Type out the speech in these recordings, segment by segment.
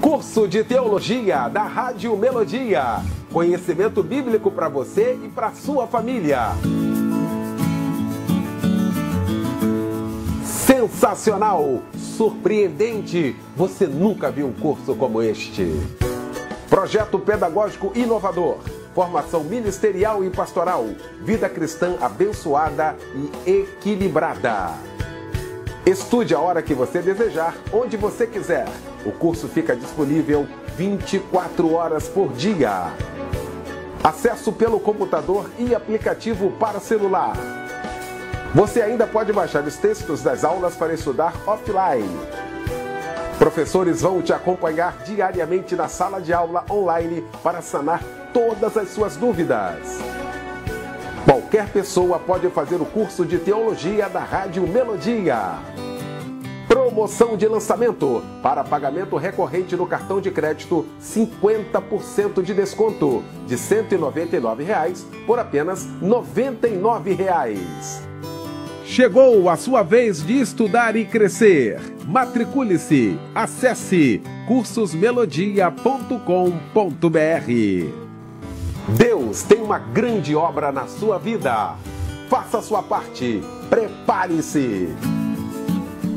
Curso de Teologia da Rádio Melodia. Conhecimento bíblico para você e para sua família. Sensacional! Surpreendente! Você nunca viu um curso como este. Projeto pedagógico inovador. Formação ministerial e pastoral. Vida cristã abençoada e equilibrada. Estude a hora que você desejar, onde você quiser. O curso fica disponível 24 horas por dia. Acesso pelo computador e aplicativo para celular. Você ainda pode baixar os textos das aulas para estudar offline. Professores vão te acompanhar diariamente na sala de aula online para sanar todas as suas dúvidas. Qualquer pessoa pode fazer o curso de Teologia da Rádio Melodia. Promoção de lançamento. Para pagamento recorrente no cartão de crédito, 50% de desconto. De R$ 199 por apenas R$ 99. Chegou a sua vez de estudar e crescer. Matricule-se. Acesse cursosmelodia.com.br. Deus tem uma grande obra na sua vida. Faça a sua parte. Prepare-se.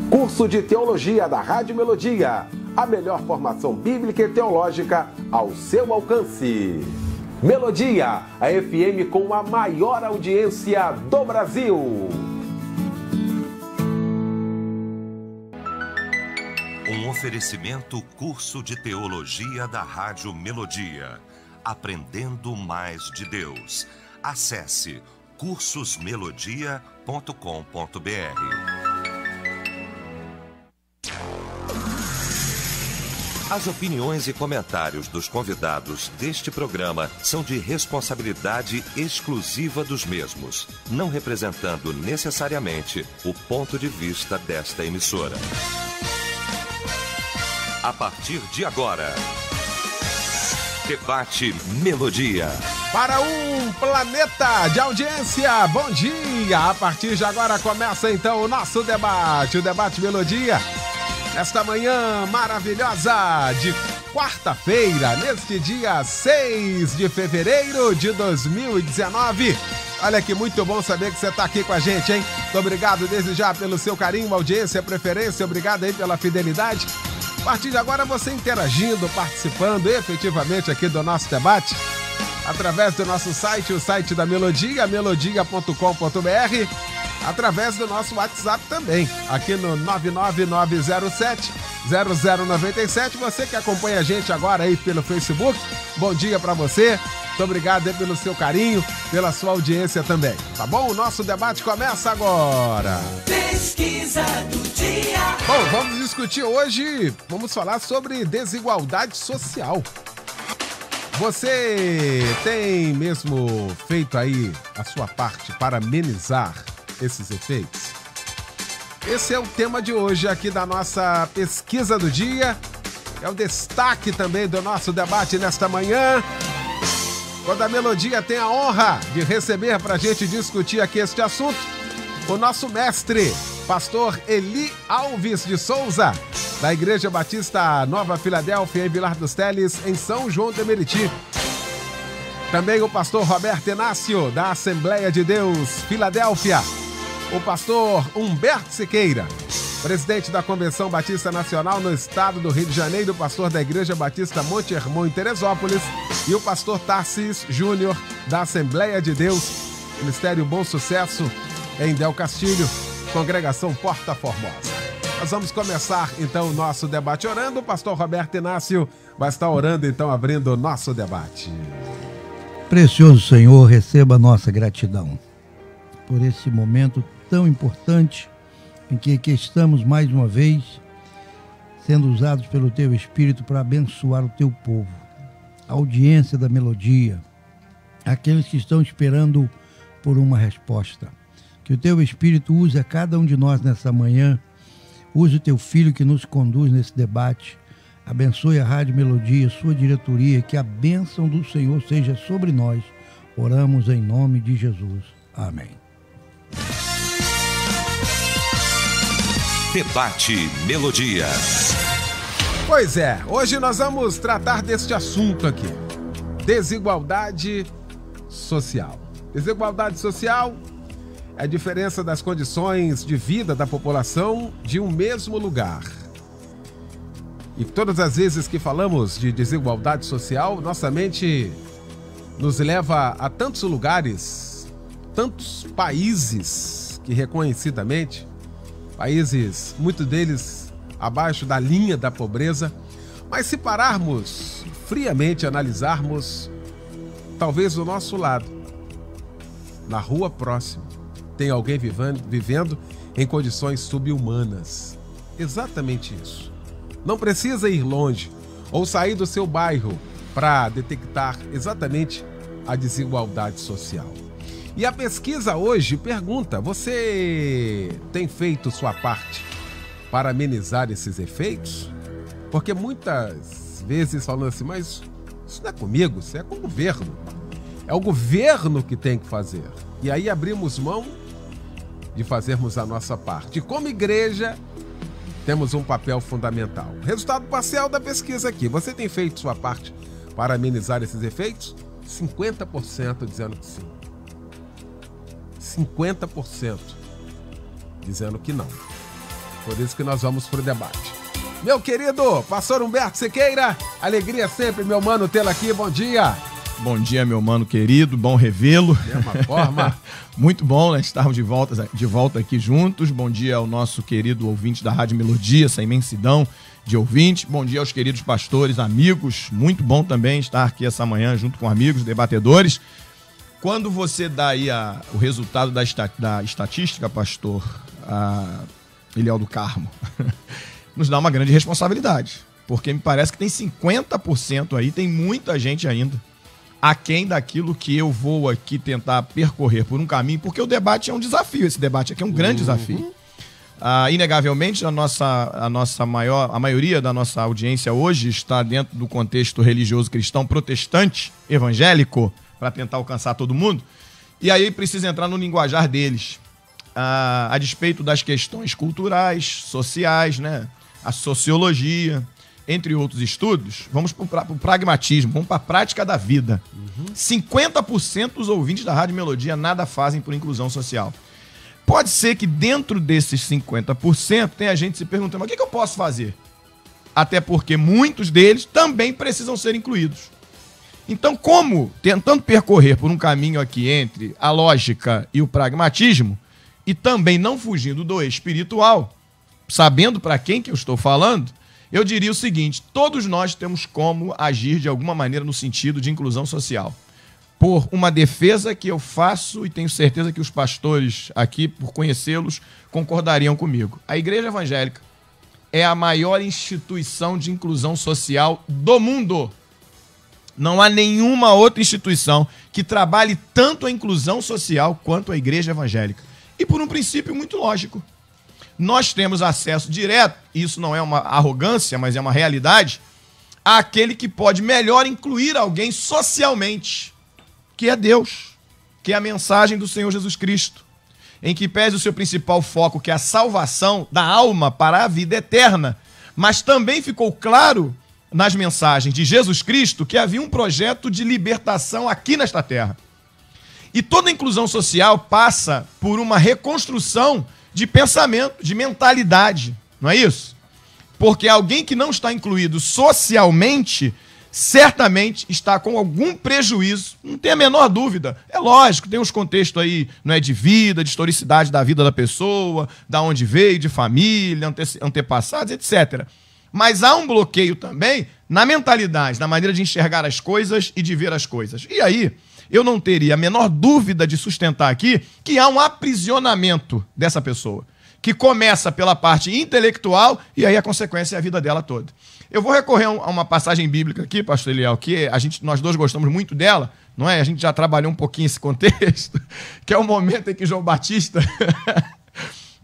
Curso de Teologia da Rádio Melodia. A melhor formação bíblica e teológica ao seu alcance. Melodia, a FM com a maior audiência do Brasil. Um oferecimento Curso de Teologia da Rádio Melodia. Aprendendo mais de Deus. Acesse cursosmelodia.com.br. As opiniões e comentários dos convidados deste programa são de responsabilidade exclusiva dos mesmos, não representando necessariamente o ponto de vista desta emissora. A partir de agora, Debate Melodia. Para um planeta de audiência, bom dia! A partir de agora começa então o nosso debate, o Debate Melodia. Nesta manhã maravilhosa de quarta-feira, neste dia 6 de fevereiro de 2019. Olha que muito bom saber que você está aqui com a gente, hein? Muito obrigado desde já pelo seu carinho, audiência, preferência, obrigado aí pela fidelidade. A partir de agora você interagindo, participando efetivamente aqui do nosso debate, através do nosso site, o site da Melodia, melodia.com.br, através do nosso WhatsApp também, aqui no 99907-0097. Você que acompanha a gente agora aí pelo Facebook, bom dia para você. Muito obrigado aí pelo seu carinho, pela sua audiência também. Tá bom? O nosso debate começa agora. Pesquisa do dia. Bom, vamos discutir hoje, vamos falar sobre desigualdade social. Você tem mesmo feito aí a sua parte para amenizar esses efeitos? Esse é o tema de hoje aqui da nossa pesquisa do dia. É o destaque também do nosso debate nesta manhã. Quando a Melodia tem a honra de receber para a gente discutir aqui este assunto, o nosso mestre, pastor Eli Alves de Souza, da Igreja Batista Nova Filadélfia, em Vilar dos Teles, em São João de Meriti. Também o pastor Roberto Inácio, da Assembleia de Deus, Filadélfia. O pastor Humberto Siqueira, presidente da Convenção Batista Nacional no estado do Rio de Janeiro, pastor da Igreja Batista Monte Hermon, em Teresópolis, e o pastor Tarcis Júnior, da Assembleia de Deus, Ministério Bom Sucesso, em Del Castilho, Congregação Porta Formosa. Nós vamos começar então o nosso debate orando. O pastor Roberto Inácio vai estar orando, então, abrindo o nosso debate. Precioso Senhor, receba a nossa gratidão por esse momento tão importante em que aqui estamos mais uma vez sendo usados pelo Teu Espírito para abençoar o Teu povo, a audiência da Melodia, aqueles que estão esperando por uma resposta. Que o Teu Espírito use a cada um de nós nessa manhã, use o Teu Filho que nos conduz nesse debate, abençoe a Rádio Melodia, sua diretoria, que a bênção do Senhor seja sobre nós. Oramos em nome de Jesus. Amém. Debate Melodia. Pois é, hoje nós vamos tratar deste assunto aqui. Desigualdade social. Desigualdade social é a diferença das condições de vida da população de um mesmo lugar. E todas as vezes que falamos de desigualdade social, nossa mente nos leva a tantos lugares, tantos países que reconhecidamente, países, muitos deles abaixo da linha da pobreza, mas se pararmos friamente, analisarmos, talvez do nosso lado, na rua próxima, tem alguém vivendo em condições subhumanas. Exatamente isso. Não precisa ir longe ou sair do seu bairro para detectar exatamente a desigualdade social. E a pesquisa hoje pergunta: você tem feito sua parte para amenizar esses efeitos? Porque muitas vezes falando assim, mas isso não é comigo, isso é com o governo. É o governo que tem que fazer. E aí abrimos mão de fazermos a nossa parte. E como igreja, temos um papel fundamental. Resultado parcial da pesquisa aqui. Você tem feito sua parte para amenizar esses efeitos? 50% dizendo que sim. 50% dizendo que não. Por isso que nós vamos para o debate. Meu querido pastor Humberto Sequeira, alegria sempre, meu mano, tê-lo aqui. Bom dia. Bom dia, meu mano querido, bom revê-lo. Mesma forma. Muito bom, né, estarmos de volta aqui juntos. Bom dia ao nosso querido ouvinte da Rádio Melodia, essa imensidão de ouvintes. Bom dia aos queridos pastores, amigos. Muito bom também estar aqui essa manhã junto com amigos, debatedores. Quando você dá aí o resultado da estatística, pastor Eliel do Carmo, nos dá uma grande responsabilidade. Porque me parece que tem 50% aí, tem muita gente ainda aquém daquilo que eu vou aqui tentar percorrer por um caminho, porque o debate é um desafio, esse debate aqui é um grande desafio. Inegavelmente, a maioria da nossa audiência hoje está dentro do contexto religioso cristão protestante, evangélico, para tentar alcançar todo mundo, e aí precisa entrar no linguajar deles, a despeito das questões culturais, sociais, né? A sociologia, entre outros estudos. Vamos para o pragmatismo, vamos para a prática da vida. 50% dos ouvintes da Rádio Melodia nada fazem por inclusão social. Pode ser que dentro desses 50% tenha gente se perguntando, mas o que eu posso fazer? Até porque muitos deles também precisam ser incluídos. Então, como tentando percorrer por um caminho aqui entre a lógica e o pragmatismo, e também não fugindo do espiritual, sabendo para quem que eu estou falando, eu diria o seguinte: todos nós temos como agir de alguma maneira no sentido de inclusão social. Por uma defesa que eu faço, e tenho certeza que os pastores aqui, por conhecê-los, concordariam comigo. A Igreja Evangélica é a maior instituição de inclusão social do mundo. Não há nenhuma outra instituição que trabalhe tanto a inclusão social quanto a Igreja Evangélica. E por um princípio muito lógico. Nós temos acesso direto, isso não é uma arrogância, mas é uma realidade, àquele que pode melhor incluir alguém socialmente, que é Deus, que é a mensagem do Senhor Jesus Cristo, em que pese o seu principal foco, que é a salvação da alma para a vida eterna, mas também ficou claro nas mensagens de Jesus Cristo que havia um projeto de libertação aqui nesta terra. E toda inclusão social passa por uma reconstrução de pensamento, de mentalidade, não é isso? Porque alguém que não está incluído socialmente, certamente está com algum prejuízo, não tem a menor dúvida. É lógico, tem uns contextos aí, não é, de vida, de historicidade da vida da pessoa, da onde veio, de família, antepassados, etc. Mas há um bloqueio também na mentalidade, na maneira de enxergar as coisas e de ver as coisas. E aí, eu não teria a menor dúvida de sustentar aqui que há um aprisionamento dessa pessoa, que começa pela parte intelectual e aí a consequência é a vida dela toda. Eu vou recorrer a uma passagem bíblica aqui, pastor Eliel, que nós dois gostamos muito dela, não é? A gente já trabalhou um pouquinho esse contexto, que é o momento em que João Batista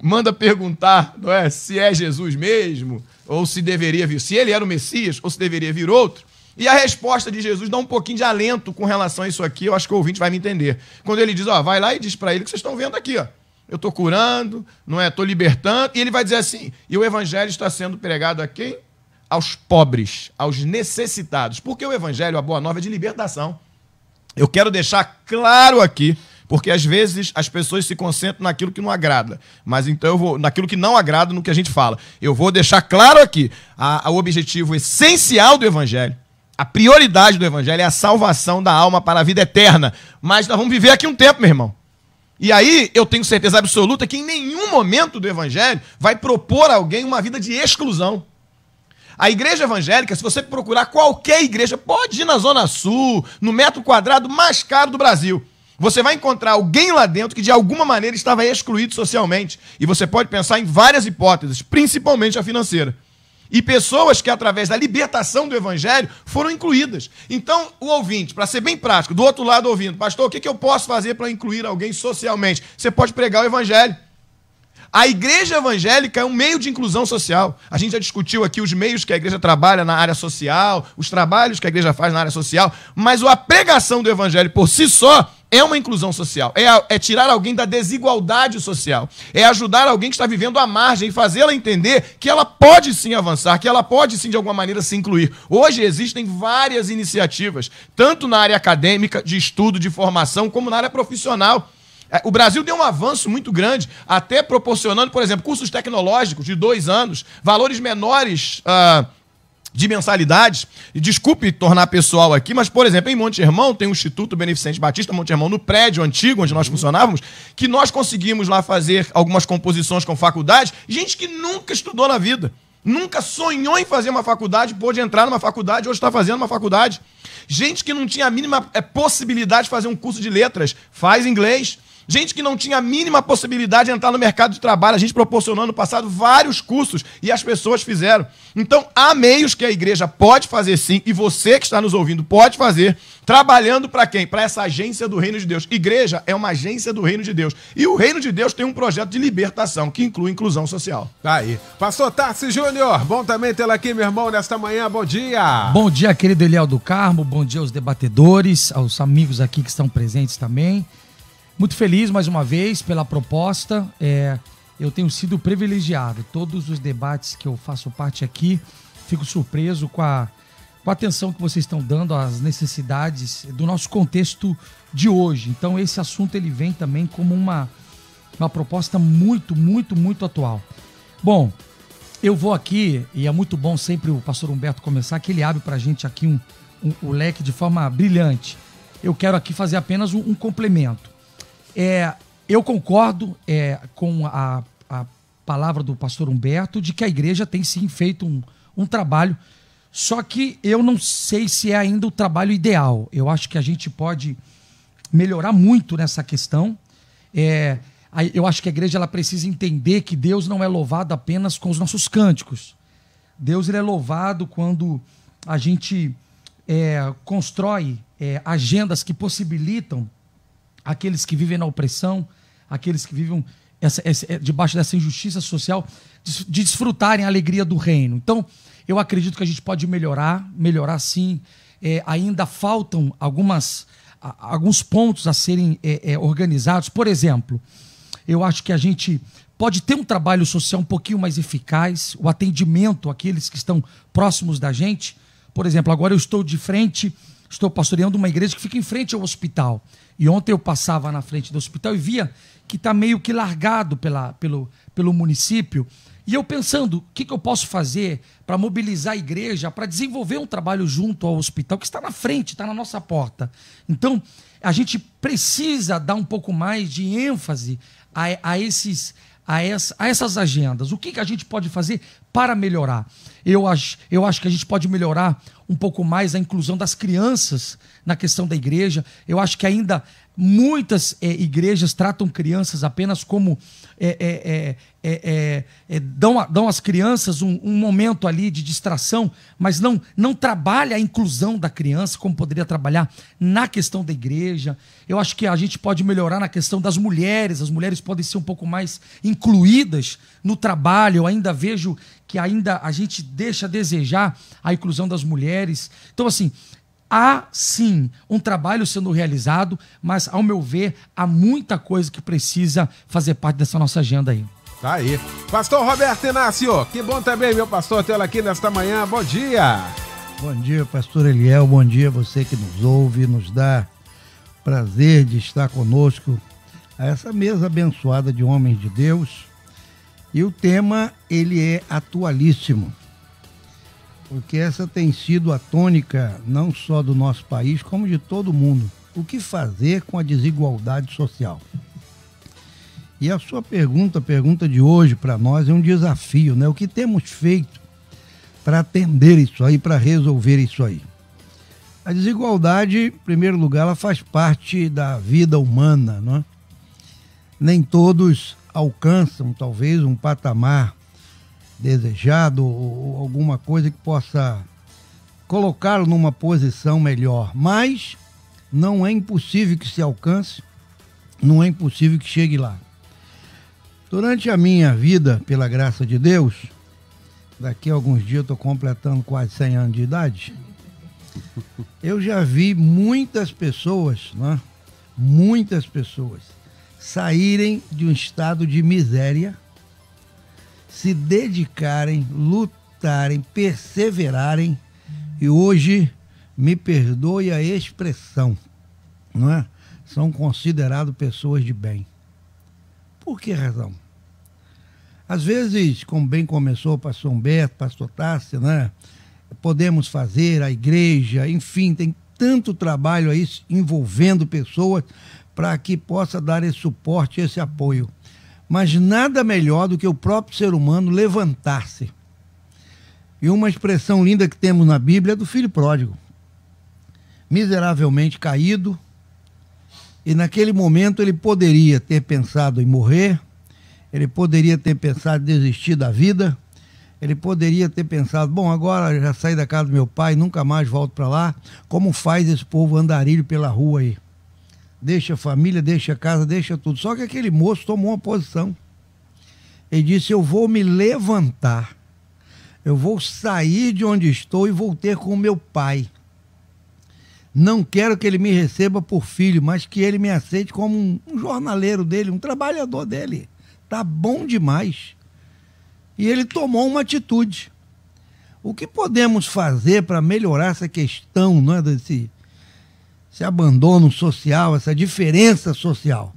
manda perguntar, não é, se é Jesus mesmo, ou se deveria vir, se ele era o Messias, ou se deveria vir outro. E a resposta de Jesus dá um pouquinho de alento com relação a isso aqui, eu acho que o ouvinte vai me entender. Quando ele diz, vai lá e diz para ele que vocês estão vendo aqui, eu estou curando, não é? Estou libertando, e ele vai dizer assim, e o evangelho está sendo pregado a quem? aos pobres, aos necessitados, porque o evangelho, a boa nova, é de libertação. Eu quero deixar claro aqui, porque às vezes as pessoas se concentram naquilo que não agrada, mas então eu vou naquilo que não agrada no que a gente fala. Eu vou deixar claro aqui, o objetivo essencial do evangelho, a prioridade do evangelho é a salvação da alma para a vida eterna, mas nós vamos viver aqui um tempo, meu irmão. E aí eu tenho certeza absoluta que em nenhum momento do evangelho vai propor a alguém uma vida de exclusão. A igreja evangélica, se você procurar qualquer igreja, pode ir na Zona Sul, no metro quadrado mais caro do Brasil, você vai encontrar alguém lá dentro que de alguma maneira estava excluído socialmente. E você pode pensar em várias hipóteses, principalmente a financeira. E pessoas que, através da libertação do evangelho, foram incluídas. Então, o ouvinte, para ser bem prático, do outro lado ouvindo, pastor, o que eu posso fazer para incluir alguém socialmente? Você pode pregar o evangelho. A igreja evangélica é um meio de inclusão social. A gente já discutiu aqui os meios que a igreja trabalha na área social, os trabalhos que a igreja faz na área social, mas a pregação do evangelho por si só é uma inclusão social, é tirar alguém da desigualdade social, é ajudar alguém que está vivendo à margem e fazê-la entender que ela pode sim avançar, que ela pode sim de alguma maneira se incluir. Hoje existem várias iniciativas, tanto na área acadêmica, de estudo, de formação, como na área profissional. O Brasil deu um avanço muito grande, até proporcionando, por exemplo, cursos tecnológicos de 2 anos, valores menores de mensalidades. E desculpe tornar pessoal aqui, mas, por exemplo, em Monte Hermão tem o Instituto Beneficente Batista Monte Hermão, no prédio antigo onde nós funcionávamos, que nós conseguimos lá fazer algumas composições com faculdade, gente que nunca estudou na vida, nunca sonhou em fazer uma faculdade, pôde entrar numa faculdade, hoje está fazendo uma faculdade. Gente que não tinha a mínima possibilidade de fazer um curso de letras, faz inglês. Gente que não tinha a mínima possibilidade de entrar no mercado de trabalho, a gente proporcionou no passado vários cursos e as pessoas fizeram. Então, há meios que a igreja pode fazer sim, e você que está nos ouvindo pode fazer, trabalhando para quem? Para essa agência do Reino de Deus. Igreja é uma agência do Reino de Deus. E o Reino de Deus tem um projeto de libertação, que inclui inclusão social. Tá aí. Pastor Tarci Júnior, bom também tê-lo aqui, meu irmão, nesta manhã. Bom dia. Bom dia, querido Eliel do Carmo. Bom dia aos debatedores, aos amigos aqui que estão presentes também. Muito feliz, mais uma vez, pela proposta. Eu tenho sido privilegiado. Todos os debates que eu faço parte aqui, fico surpreso com a atenção que vocês estão dando às necessidades do nosso contexto de hoje. Então, esse assunto ele vem também como uma proposta muito, muito, muito atual. Bom, eu vou aqui, e é muito bom sempre o pastor Humberto começar, que ele abre para a gente aqui o leque de forma brilhante. Eu quero aqui fazer apenas um complemento. Eu concordo com a palavra do pastor Humberto de que a igreja tem sim feito um trabalho, só que eu não sei se é ainda o trabalho ideal. Eu acho que a gente pode melhorar muito nessa questão. Eu acho que a igreja ela precisa entender que Deus não é louvado apenas com os nossos cânticos. Deus ele é louvado quando a gente constrói agendas que possibilitam aqueles que vivem na opressão, aqueles que vivem debaixo dessa injustiça social, de desfrutarem a alegria do reino. Então, eu acredito que a gente pode melhorar sim. Ainda faltam alguns pontos a serem organizados. Por exemplo, eu acho que a gente pode ter um trabalho social um pouquinho mais eficaz, o atendimento àqueles que estão próximos da gente. Por exemplo, agora eu estou pastoreando uma igreja que fica em frente ao hospital. E ontem eu passava na frente do hospital e via que está meio que largado pelo município. E eu pensando, o que eu posso fazer para mobilizar a igreja, para desenvolver um trabalho junto ao hospital, que está na frente, está na nossa porta. Então, a gente precisa dar um pouco mais de ênfase a essas agendas. O que a gente pode fazer para melhorar? Eu acho que a gente pode melhorar um pouco mais a inclusão das crianças na questão da igreja. Eu acho que ainda muitas igrejas tratam crianças apenas como dão às crianças um momento ali de distração, mas não trabalha a inclusão da criança como poderia trabalhar na questão da igreja. Eu acho que a gente pode melhorar na questão das mulheres. As mulheres podem ser um pouco mais incluídas no trabalho. Eu ainda vejo que ainda a gente deixa a desejar a inclusão das mulheres. Então, assim, há sim um trabalho sendo realizado, mas, ao meu ver, há muita coisa que precisa fazer parte dessa nossa agenda aí. Tá aí. Pastor Roberto Inácio, que bom também, meu pastor, tê-lo aqui nesta manhã. Bom dia. Bom dia, pastor Eliel. Bom dia a você que nos ouve, nos dá prazer de estar conosco a essa mesa abençoada de homens de Deus. E o tema, ele é atualíssimo, porque essa tem sido a tônica não só do nosso país, como de todo mundo. O que fazer com a desigualdade social? E a sua pergunta, a pergunta de hoje para nós é um desafio, né? O que temos feito para atender isso aí, para resolver isso aí? A desigualdade, em primeiro lugar, ela faz parte da vida humana, não é? Nem todos alcançam, talvez, um patamar desejado ou alguma coisa que possa colocá-lo numa posição melhor. Mas não é impossível que se alcance, não é impossível que chegue lá. Durante a minha vida, pela graça de Deus, daqui a alguns dias eu estou completando quase 100 anos de idade, eu já vi muitas pessoas, né? Muitas pessoas saírem de um estado de miséria, se dedicarem, lutarem, perseverarem e hoje, me perdoe a expressão, não é? São considerados pessoas de bem. Por que razão? Às vezes, como bem começou o pastor Humberto, pastor Tássio, né? Podemos fazer, a igreja, enfim, tem tanto trabalho aí envolvendo pessoas para que possa dar esse suporte, esse apoio. Mas nada melhor do que o próprio ser humano levantar-se. E uma expressão linda que temos na Bíblia é do filho pródigo. Miseravelmente caído, e naquele momento ele poderia ter pensado em morrer, ele poderia ter pensado em desistir da vida, ele poderia ter pensado, bom, agora já saí da casa do meu pai, nunca mais volto para lá, como faz esse povo andarilho pela rua aí. Deixa a família, deixa a casa, deixa tudo. Só que aquele moço tomou uma posição. Ele disse, eu vou me levantar, eu vou sair de onde estou e vou ter com o meu pai. Não quero que ele me receba por filho, mas que ele me aceite como um jornaleiro dele, um trabalhador dele. Tá bom demais. E ele tomou uma atitude. O que podemos fazer para melhorar essa questão, não é, desse esse abandono social, essa diferença social?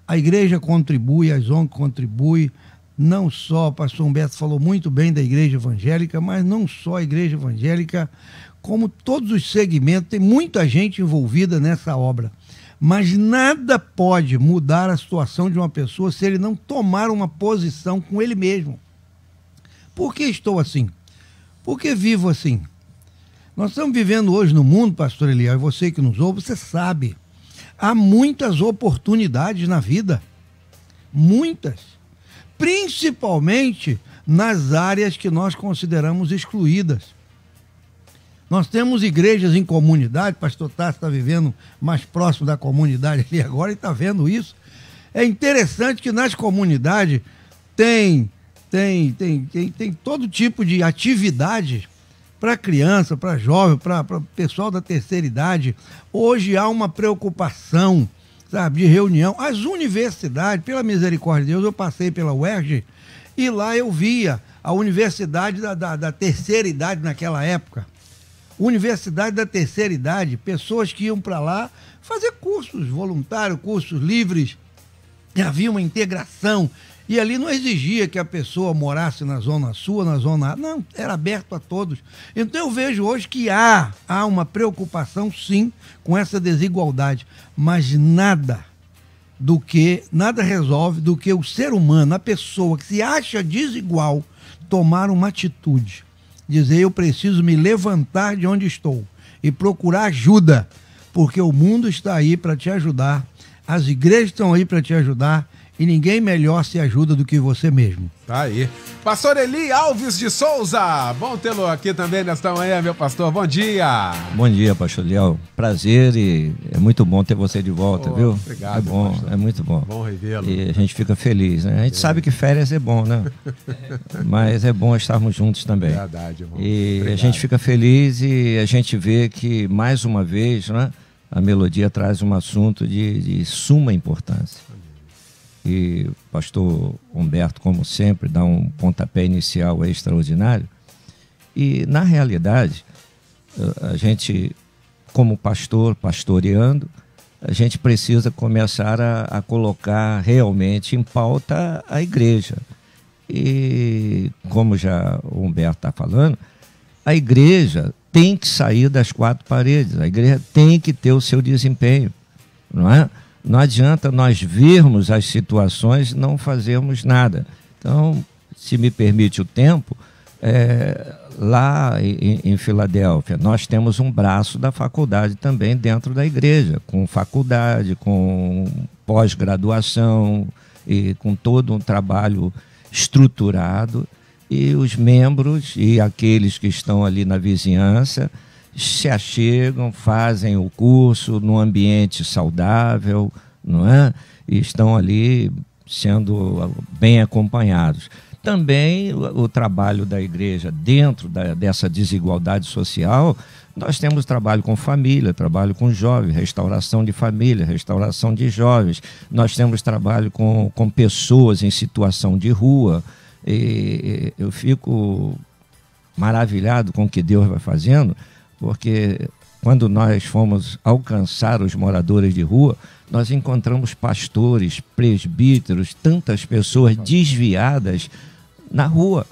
A igreja contribui, as ONG contribuem, não só, o pastor Humberto falou muito bem da igreja evangélica, mas não só a igreja evangélica, como todos os segmentos, tem muita gente envolvida nessa obra. Mas nada pode mudar a situação de uma pessoa se ele não tomar uma posição com ele mesmo. Por que estou assim? Por que vivo assim? Nós estamos vivendo hoje no mundo, pastor Eliel, e você que nos ouve, você sabe, há muitas oportunidades na vida. Muitas. Principalmente nas áreas que nós consideramos excluídas. Nós temos igrejas em comunidade, pastor Tássio está vivendo mais próximo da comunidade ali agora e está vendo isso. É interessante que nas comunidades tem todo tipo de atividade para criança, para jovem, para pessoal da terceira idade. Hoje há uma preocupação, sabe, de reunião. As universidades, pela misericórdia de Deus, eu passei pela UERJ e lá eu via a universidade da terceira idade naquela época. Universidade da terceira idade, pessoas que iam para lá fazer cursos voluntários, cursos livres, havia uma integração, e ali não exigia que a pessoa morasse na zona sul, na zona A, não, era aberto a todos. Então eu vejo hoje que há uma preocupação sim com essa desigualdade, mas nada resolve do que o ser humano, a pessoa que se acha desigual, tomar uma atitude. Dizer, eu preciso me levantar de onde estou e procurar ajuda, porque o mundo está aí para te ajudar, as igrejas estão aí para te ajudar e ninguém melhor se ajuda do que você mesmo. Tá aí. Pastor Eli Alves de Souza, bom tê-lo aqui também nesta manhã, meu pastor, bom dia. Bom dia, pastor Eliel, prazer e é muito bom ter você de volta, viu? Obrigado, é bom, pastor. É muito bom. Bom revê-lo. E a gente fica feliz, né? A gente sabe que férias é bom, né? Mas é bom estarmos juntos também. Verdade, irmão. E obrigado. A gente fica feliz e a gente vê que, mais uma vez, né, a melodia traz um assunto de suma importância. e o pastor Humberto, como sempre, dá um pontapé inicial extraordinário. E, na realidade, a gente, como pastor, pastoreando, a gente precisa começar a colocar realmente em pauta a igreja. E, como já o Humberto está falando, a igreja tem que sair das quatro paredes, a igreja tem que ter o seu desempenho, não é? Não adianta nós vermos as situações e não fazermos nada. Então, se me permite o tempo, lá em Filadélfia, nós temos um braço da faculdade também dentro da igreja, com faculdade, com pós-graduação e com todo um trabalho estruturado, e os membros e aqueles que estão ali na vizinhança se achegam, fazem o curso num ambiente saudável, não é? E estão ali sendo bem acompanhados. Também o trabalho da igreja dentro dessa desigualdade social, nós temos trabalho com família, trabalho com jovens, restauração de família, restauração de jovens. Nós temos trabalho com pessoas em situação de rua. E eu fico maravilhado com o que Deus vai fazendo, porque quando nós fomos alcançar os moradores de rua, nós encontramos pastores, presbíteros, tantas pessoas desviadas na rua,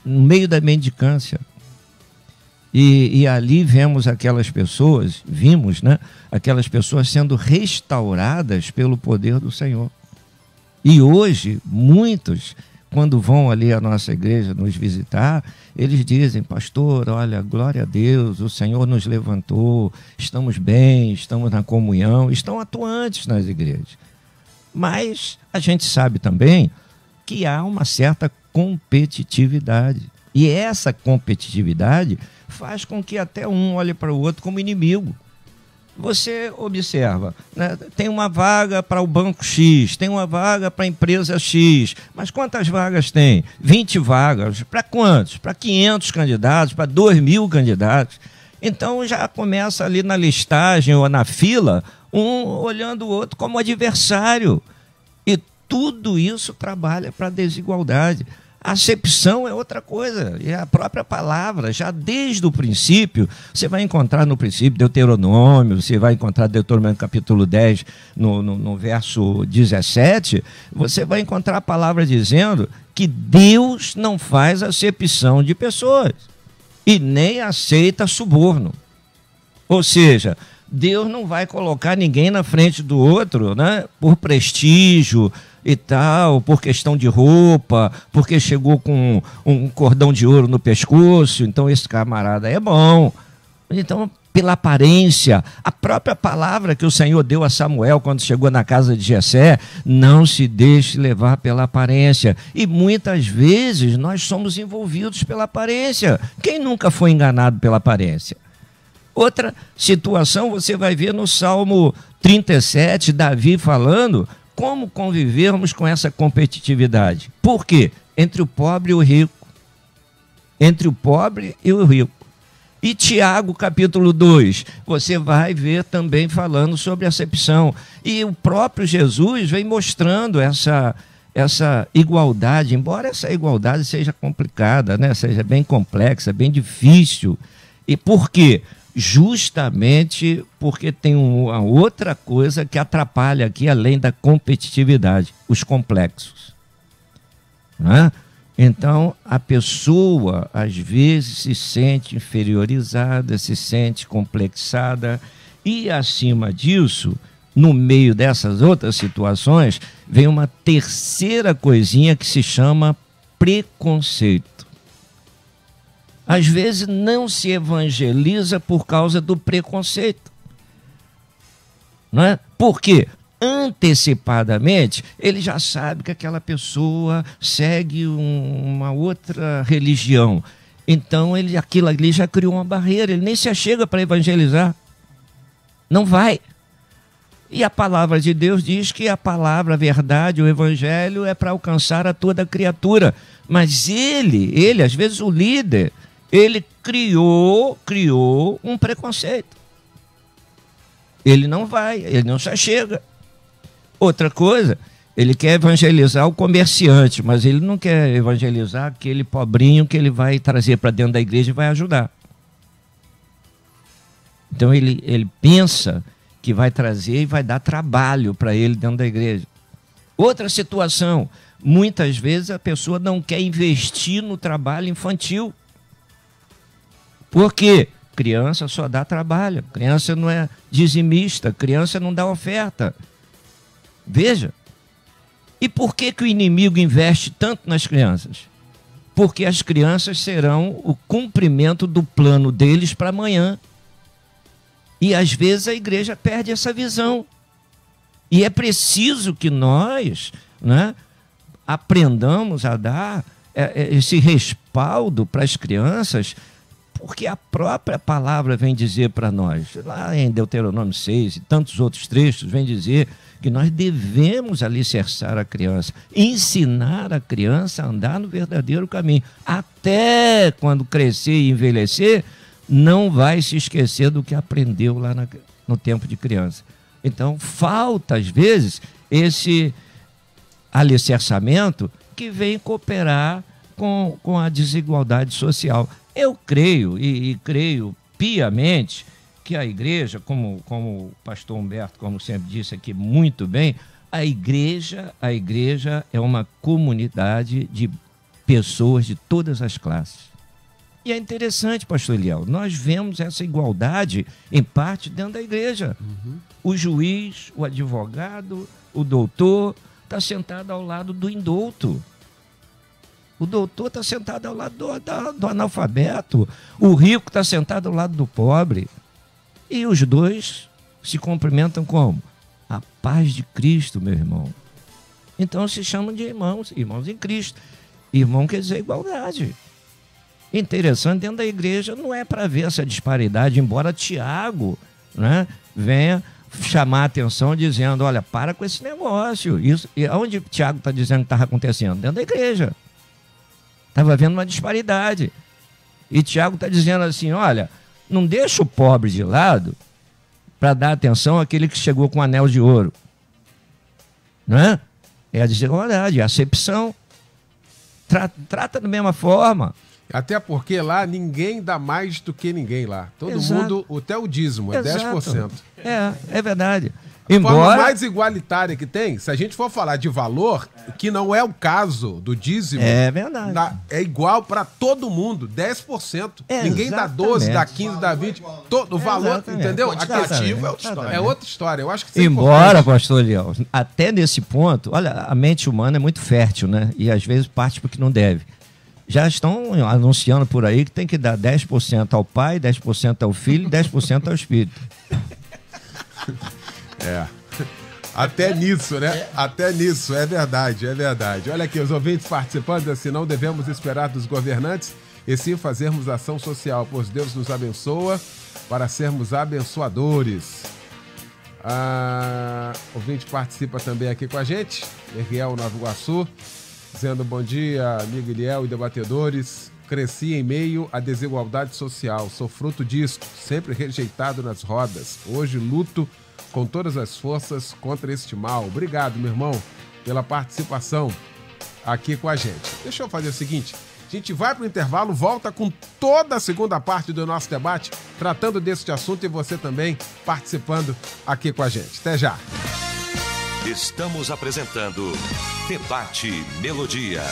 no meio da mendicância. E ali vimos, né, aquelas pessoas sendo restauradas pelo poder do Senhor. E hoje, muitos, quando vão ali à nossa igreja nos visitar, eles dizem: pastor, olha, glória a Deus, o Senhor nos levantou, estamos bem, estamos na comunhão, estão atuantes nas igrejas. Mas a gente sabe também que há uma certa competitividade. E essa competitividade faz com que até um olhe para o outro como inimigo. Você observa, né? Tem uma vaga para o banco X, tem uma vaga para a empresa X, mas quantas vagas tem? 20 vagas. Para quantos? Para 500 candidatos, para 2.000 candidatos. Então já começa ali na listagem ou na fila, um olhando o outro como adversário. E tudo isso trabalha para a desigualdade. A acepção é outra coisa, e a própria palavra, já desde o princípio, você vai encontrar no princípio Deuteronômio, você vai encontrar Deuteronômio capítulo 10, no verso 17, você vai encontrar a palavra dizendo que Deus não faz acepção de pessoas e nem aceita suborno. Ou seja, Deus não vai colocar ninguém na frente do outro, né, por prestígio e tal, por questão de roupa, porque chegou com um cordão de ouro no pescoço, então esse camarada é bom. Então, pela aparência, a própria palavra que o Senhor deu a Samuel quando chegou na casa de Jessé: não se deixe levar pela aparência. E muitas vezes nós somos envolvidos pela aparência. Quem nunca foi enganado pela aparência? Outra situação você vai ver no Salmo 37, Davi falando como convivermos com essa competitividade. Por quê? Entre o pobre e o rico. Entre o pobre e o rico. E Tiago, capítulo 2, você vai ver também falando sobre acepção. E o próprio Jesus vem mostrando essa igualdade, embora essa igualdade seja complicada, né? Seja bem complexa, bem difícil. E por quê? Justamente porque tem uma outra coisa que atrapalha aqui, além da competitividade: os complexos. Não é? Então, a pessoa, às vezes, se sente inferiorizada, se sente complexada, e, acima disso, no meio dessas outras situações, vem uma terceira coisinha que se chama preconceito. Às vezes não se evangeliza por causa do preconceito. Não é? Por quê? Antecipadamente, ele já sabe que aquela pessoa segue uma outra religião. Então, aquilo ali já criou uma barreira, ele nem se achega para evangelizar. Não vai. E a palavra de Deus diz que a palavra, a verdade, o evangelho é para alcançar a toda criatura. Mas ele, às vezes o líder, ele criou um preconceito. Ele não vai, ele não se achega. Outra coisa, ele quer evangelizar o comerciante, mas ele não quer evangelizar aquele pobrinho que ele vai trazer para dentro da igreja e vai ajudar. Então ele pensa que vai trazer e vai dar trabalho para ele dentro da igreja. Outra situação, muitas vezes a pessoa não quer investir no trabalho infantil. Por quê? Criança só dá trabalho, criança não é dizimista, criança não dá oferta. Veja. E por que o inimigo investe tanto nas crianças? Porque as crianças serão o cumprimento do plano deles para amanhã. E às vezes a igreja perde essa visão. E é preciso que nós, né, aprendamos a dar esse respaldo para as crianças, porque a própria palavra vem dizer para nós, lá em Deuteronômio 6 e tantos outros trechos, vem dizer que nós devemos alicerçar a criança, ensinar a criança a andar no verdadeiro caminho. Até quando crescer e envelhecer, não vai se esquecer do que aprendeu lá no tempo de criança. Então, falta, às vezes, esse alicerçamento que vem cooperar com a desigualdade social. Eu creio, e creio piamente, que a igreja, como o pastor Humberto, como sempre disse aqui muito bem, a igreja é uma comunidade de pessoas de todas as classes. E é interessante, pastor Eliel, nós vemos essa igualdade, em parte, dentro da igreja. Uhum. O juiz, o advogado, o doutor, está sentado ao lado do indouto. O doutor está sentado ao lado do analfabeto. O rico está sentado ao lado do pobre. E os dois se cumprimentam como? A paz de Cristo, meu irmão. Então se chamam de irmãos em Cristo. Irmão quer dizer igualdade. Interessante, dentro da igreja não é para ver essa disparidade, embora Tiago, né, venha chamar a atenção dizendo, olha, para com esse negócio. Isso, e onde Tiago está dizendo que estava acontecendo? Dentro da igreja. Estava havendo uma disparidade. E Tiago está dizendo assim, olha, não deixa o pobre de lado para dar atenção àquele que chegou com um anel de ouro. Não é? É a desigualdade, é a acepção. Trata da mesma forma. Até porque lá ninguém dá mais do que ninguém lá. Todo Exato. mundo, até o dízimo, é Exato. 10%. É verdade. A forma Embora... mais igualitária que tem, se a gente for falar de valor, que não é o caso do dízimo, é verdade. É igual para todo mundo, 10%. É, ninguém dá 12, dá 15, dá 20. O valor, Exatamente. entendeu? Quantitativo é outra história. É outra história. Eu acho que Embora, pastor Eliel, até nesse ponto, olha, a mente humana é muito fértil, né? E às vezes parte porque não deve. Já estão anunciando por aí que tem que dar 10% ao pai, 10% ao filho e 10% ao espírito. É. Até nisso, né? Até nisso, é verdade, é verdade. Olha aqui, os ouvintes participando, assim, não devemos esperar dos governantes e sim fazermos ação social, pois Deus nos abençoa para sermos abençoadores. Ouvinte participa também aqui com a gente, Erguel Nova Iguaçu, dizendo bom dia, amigo Eliel e debatedores. Cresci em meio à desigualdade social, sou fruto disto, sempre rejeitado nas rodas. Hoje luto com todas as forças contra este mal. Obrigado, meu irmão, pela participação aqui com a gente. Deixa eu fazer o seguinte, a gente vai para o intervalo, volta com toda a segunda parte do nosso debate, tratando deste assunto e você também participando aqui com a gente. Até já. Estamos apresentando Debate Melodia.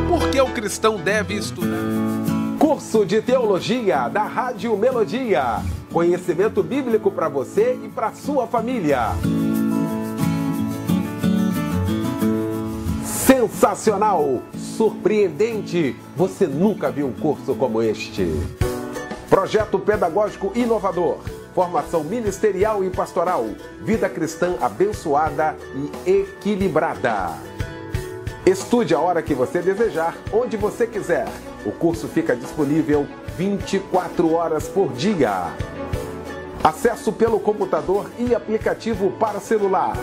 Por que o cristão deve estudar? Curso de Teologia da Rádio Melodia. Conhecimento bíblico para você e para sua família. Sensacional! Surpreendente! Você nunca viu um curso como este. Projeto pedagógico inovador. Formação ministerial e pastoral. Vida cristã abençoada e equilibrada. Estude a hora que você desejar, onde você quiser. O curso fica disponível 24 horas por dia. Acesso pelo computador e aplicativo para celular.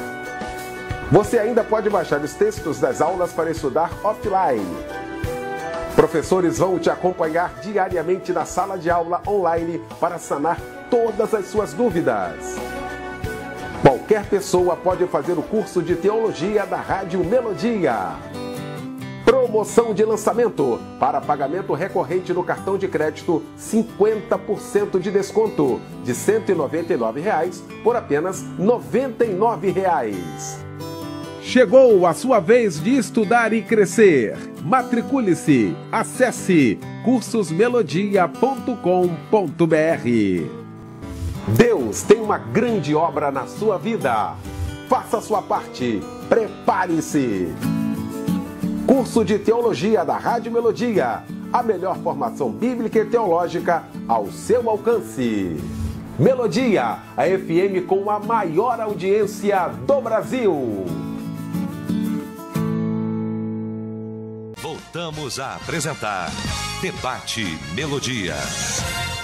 Você ainda pode baixar os textos das aulas para estudar offline. Professores vão te acompanhar diariamente na sala de aula online para sanar todas as suas dúvidas. Qualquer qualquer pessoa pode fazer o curso de teologia da Rádio Melodia. Promoção de lançamento. Para pagamento recorrente no cartão de crédito, 50% de desconto. De R$ 199,00 por apenas R$ 99,00. Chegou a sua vez de estudar e crescer. Matricule-se. Acesse cursosmelodia.com.br. Deus tem uma grande obra na sua vida. Faça a sua parte. Prepare-se. Curso de Teologia da Rádio Melodia. A melhor formação bíblica e teológica ao seu alcance. Melodia, a FM com a maior audiência do Brasil. Voltamos a apresentar Debate Melodia.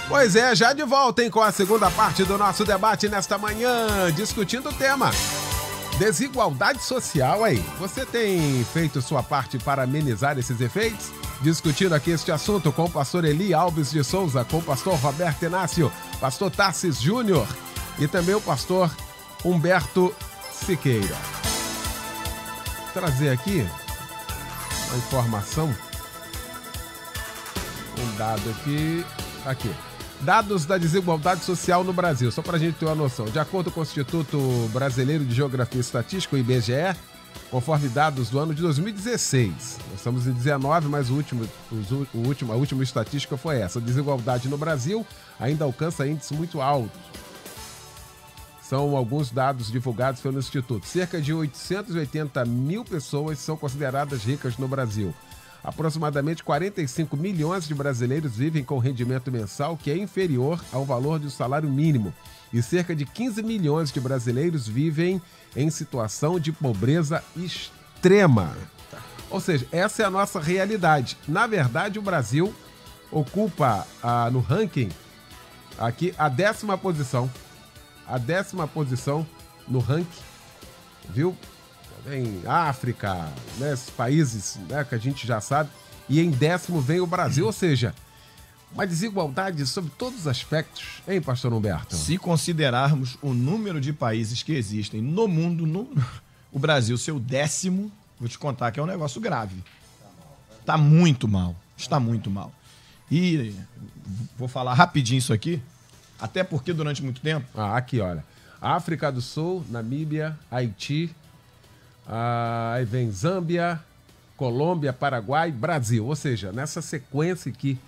Pois é, já de volta, hein, com a segunda parte do nosso debate nesta manhã, discutindo o tema desigualdade social aí. Você tem feito sua parte para amenizar esses efeitos? Discutindo aqui este assunto com o pastor Eli Alves de Souza, com o pastor Roberto Inácio, pastor Tarsis Júnior e também o pastor Humberto Siqueira. Vou trazer aqui uma informação, um dado aqui. Dados da desigualdade social no Brasil, só para a gente ter uma noção. De acordo com o Instituto Brasileiro de Geografia e Estatística, o IBGE, conforme dados do ano de 2016, nós estamos em 19, mas a última estatística foi essa. A desigualdade no Brasil ainda alcança índices muito altos. São alguns dados divulgados pelo Instituto. Cerca de 880 mil pessoas são consideradas ricas no Brasil. Aproximadamente 45 milhões de brasileiros vivem com rendimento mensal que é inferior ao valor do salário mínimo. E cerca de 15 milhões de brasileiros vivem em situação de pobreza extrema. Ou seja, essa é a nossa realidade. Na verdade, o Brasil ocupa no ranking aqui a 10ª posição. A 10ª posição no ranking, viu? Em África, né, esses países, né, que a gente já sabe, e em 10º vem o Brasil, ou seja, uma desigualdade sobre todos os aspectos, hein, pastor Humberto? Se considerarmos o número de países que existem no mundo, o Brasil, seu 10º, vou te contar que é um negócio grave. Está muito mal, está muito mal. E vou falar rapidinho isso aqui, até porque durante muito tempo... Aqui, olha, África do Sul, Namíbia, Haiti... aí vem Zâmbia, Colômbia, Paraguai, Brasil. Ou seja, nessa sequência aqui.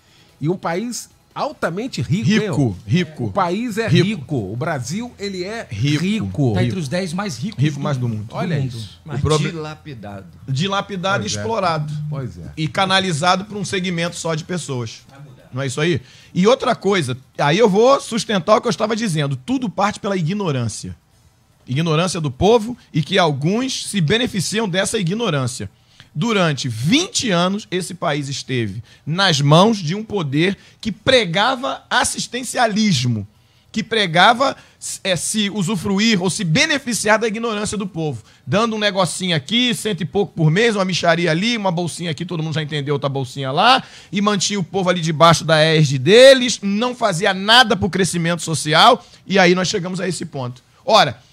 E um país altamente rico. Rico. O país é rico. O Brasil, ele é rico. Tá entre os 10 mais ricos mais do mundo. Olha isso. Mas dilapidado. Dilapidado e explorado. Pois é. E canalizado para um segmento só de pessoas. Não é isso aí? E outra coisa, aí eu vou sustentar o que eu estava dizendo. Tudo parte pela ignorância. Ignorância do povo e que alguns se beneficiam dessa ignorância. Durante 20 anos, esse país esteve nas mãos de um poder que pregava assistencialismo, que pregava se usufruir ou se beneficiar da ignorância do povo, dando um negocinho aqui, 100 e pouco por mês, uma mixaria ali, uma bolsinha aqui, todo mundo já entendeu, outra bolsinha lá, e mantinha o povo ali debaixo da égide deles, não fazia nada para o crescimento social, e aí nós chegamos a esse ponto. Ora,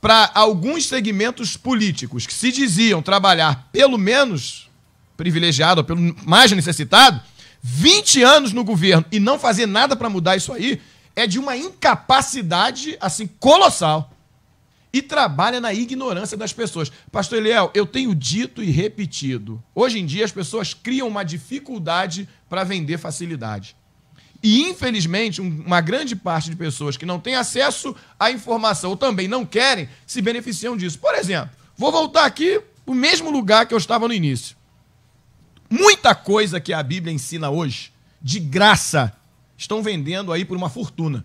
para alguns segmentos políticos que se diziam trabalhar pelo menos privilegiado, ou pelo mais necessitado, 20 anos no governo e não fazer nada para mudar isso aí, é de uma incapacidade, assim, colossal. E trabalha na ignorância das pessoas. Pastor Eliel, eu tenho dito e repetido, hoje em dia as pessoas criam uma dificuldade para vender facilidade. E, infelizmente, uma grande parte de pessoas que não têm acesso à informação ou também não querem, se beneficiam disso. Por exemplo, vou voltar aqui para o mesmo lugar que eu estava no início. Muita coisa que a Bíblia ensina hoje, de graça, estão vendendo aí por uma fortuna.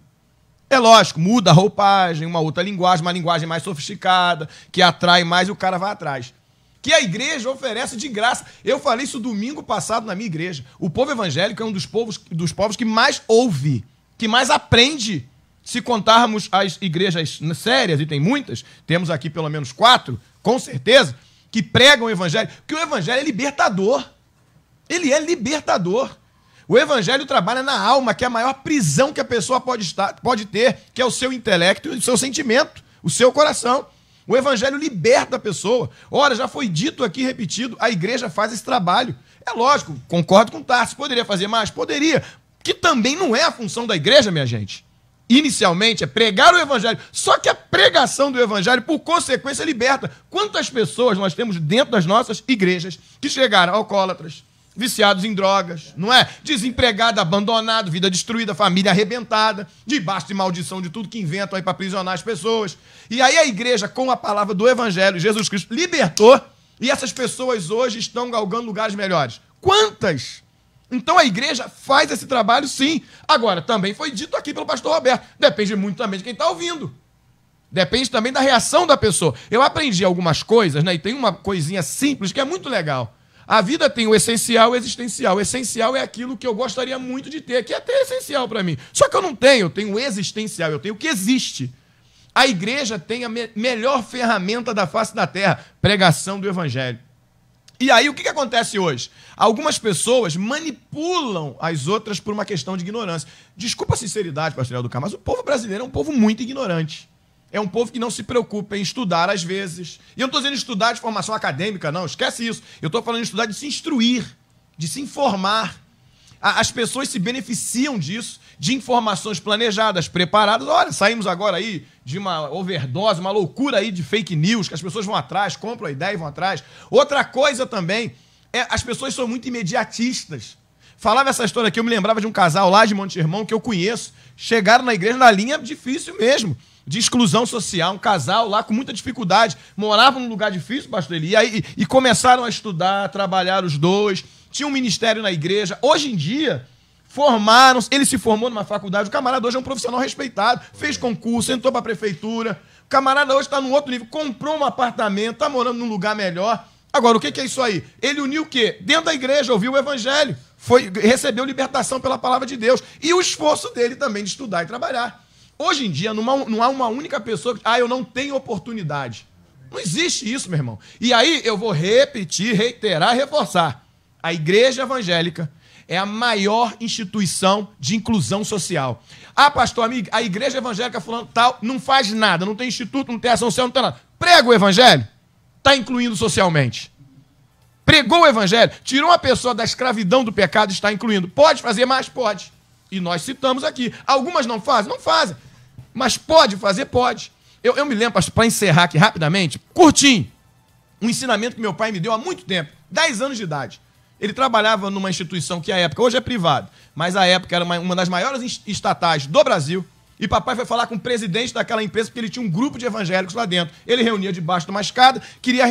É lógico, muda a roupagem, uma outra linguagem, uma linguagem mais sofisticada, que atrai mais e o cara vai atrás. Que a igreja oferece de graça. Eu falei isso domingo passado na minha igreja. O povo evangélico é um dos povos que mais ouve, que mais aprende. Se contarmos as igrejas sérias, e tem muitas, temos aqui pelo menos 4, com certeza, que pregam o evangelho. Porque o evangelho é libertador. Ele é libertador. O evangelho trabalha na alma, que é a maior prisão que a pessoa pode ter, que é o seu intelecto e o seu sentimento. o seu coração. O evangelho liberta a pessoa. Ora, já foi dito aqui, repetido, a igreja faz esse trabalho. É lógico, concordo com o Tarso, poderia fazer mais? Poderia. Que também não é a função da igreja, minha gente. Inicialmente é pregar o evangelho. Só que a pregação do evangelho, por consequência, liberta. Quantas pessoas nós temos dentro das nossas igrejas que chegaram alcoólatras, viciados em drogas, não é? Desempregado, abandonado, vida destruída, família arrebentada, debaixo de maldição de tudo que inventam aí para aprisionar as pessoas. E aí a igreja, com a palavra do evangelho, Jesus Cristo libertou, e essas pessoas hoje estão galgando lugares melhores. Quantas? Então a igreja faz esse trabalho, sim. Agora, também foi dito aqui pelo pastor Roberto, depende muito também de quem está ouvindo. Depende também da reação da pessoa. Eu aprendi algumas coisas, né? E tem uma coisinha simples que é muito legal. A vida tem o essencial e o existencial. O essencial é aquilo que eu gostaria muito de ter, que é até essencial para mim. Só que eu tenho o existencial, eu tenho o que existe. A igreja tem a melhor ferramenta da face da terra, pregação do evangelho. E aí, o que acontece hoje? Algumas pessoas manipulam as outras por uma questão de ignorância. Desculpa a sinceridade, pastor Educar, mas o povo brasileiro é um povo muito ignorante. É um povo que não se preocupa em estudar às vezes. E eu não estou dizendo estudar de formação acadêmica, não, esquece isso. Eu estou falando de estudar de se instruir, de se informar. As pessoas se beneficiam disso, de informações planejadas, preparadas. Olha, saímos agora aí de uma overdose, uma loucura aí de fake news, que as pessoas vão atrás, compram a ideia e vão atrás. Outra coisa também, as pessoas são muito imediatistas. Falava essa história aqui, eu me lembrava de um casal lá de Monte Irmão, que eu conheço, chegaram na igreja na linha difícil mesmo, de exclusão social, um casal lá com muita dificuldade, moravam num lugar difícil, pastor Eli, e começaram a estudar, a trabalhar os dois, tinha um ministério na igreja. Hoje em dia, ele se formou numa faculdade, o camarada hoje é um profissional respeitado, fez concurso, entrou para a prefeitura, o camarada hoje está num outro nível, comprou um apartamento, está morando num lugar melhor. Agora, o que é isso aí? Ele uniu o quê? Dentro da igreja, ouviu o evangelho, recebeu libertação pela palavra de Deus, e o esforço dele também de estudar e trabalhar. Hoje em dia, não há uma única pessoa que... eu não tenho oportunidade. Não existe isso, meu irmão. E aí, eu vou repetir, reiterar, reforçar. A igreja evangélica é a maior instituição de inclusão social. Pastor, amigo, a igreja evangélica fulano tal não faz nada, não tem instituto, não tem ação social, não tem nada. Prega o evangelho, está incluindo socialmente. Pregou o evangelho, tirou uma pessoa da escravidão do pecado, está incluindo. Pode fazer mais? Pode. E nós citamos aqui. Algumas não fazem? Não fazem. Mas pode fazer? Pode. Eu me lembro, para encerrar aqui rapidamente, curtinho, um ensinamento que meu pai me deu há muito tempo, 10 anos de idade. Ele trabalhava numa instituição que à época, hoje é privada, mas à época era uma das maiores estatais do Brasil, e papai foi falar com o presidente daquela empresa, porque ele tinha um grupo de evangélicos lá dentro. Ele reunia debaixo de uma escada, queria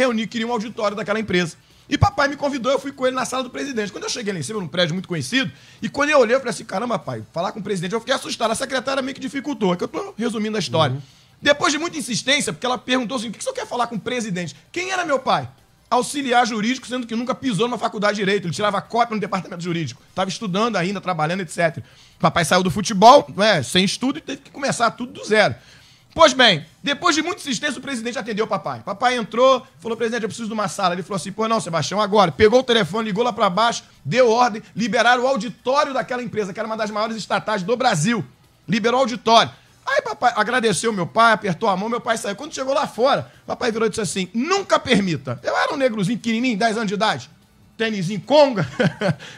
um auditório daquela empresa. E papai me convidou, eu fui com ele na sala do presidente. Quando eu cheguei lá em cima, num prédio muito conhecido, e quando eu olhei, eu falei assim, caramba, pai, falar com o presidente, eu fiquei assustado. A secretária meio que dificultou, é que eu estou resumindo a história. Depois de muita insistência, porque ela perguntou assim, o que o senhor quer falar com o presidente? Quem era meu pai? Auxiliar jurídico, sendo que nunca pisou numa faculdade de direito. Ele tirava cópia no departamento jurídico. Estava estudando ainda, trabalhando, etc. Papai saiu do futebol, sem estudo, e teve que começar tudo do zero. Pois bem, depois de muita insistência, o presidente atendeu o papai. Papai entrou, falou, presidente, eu preciso de uma sala. Ele falou assim, não, Sebastião, agora. Pegou o telefone, ligou lá para baixo, deu ordem, liberaram o auditório daquela empresa, que era uma das maiores estatais do Brasil. Liberou o auditório. Aí papai agradeceu meu pai, apertou a mão, meu pai saiu. Quando chegou lá fora, papai virou e disse assim, nunca permita. Eu era um negrozinho pequenininho, 10 anos de idade, tênisinho conga,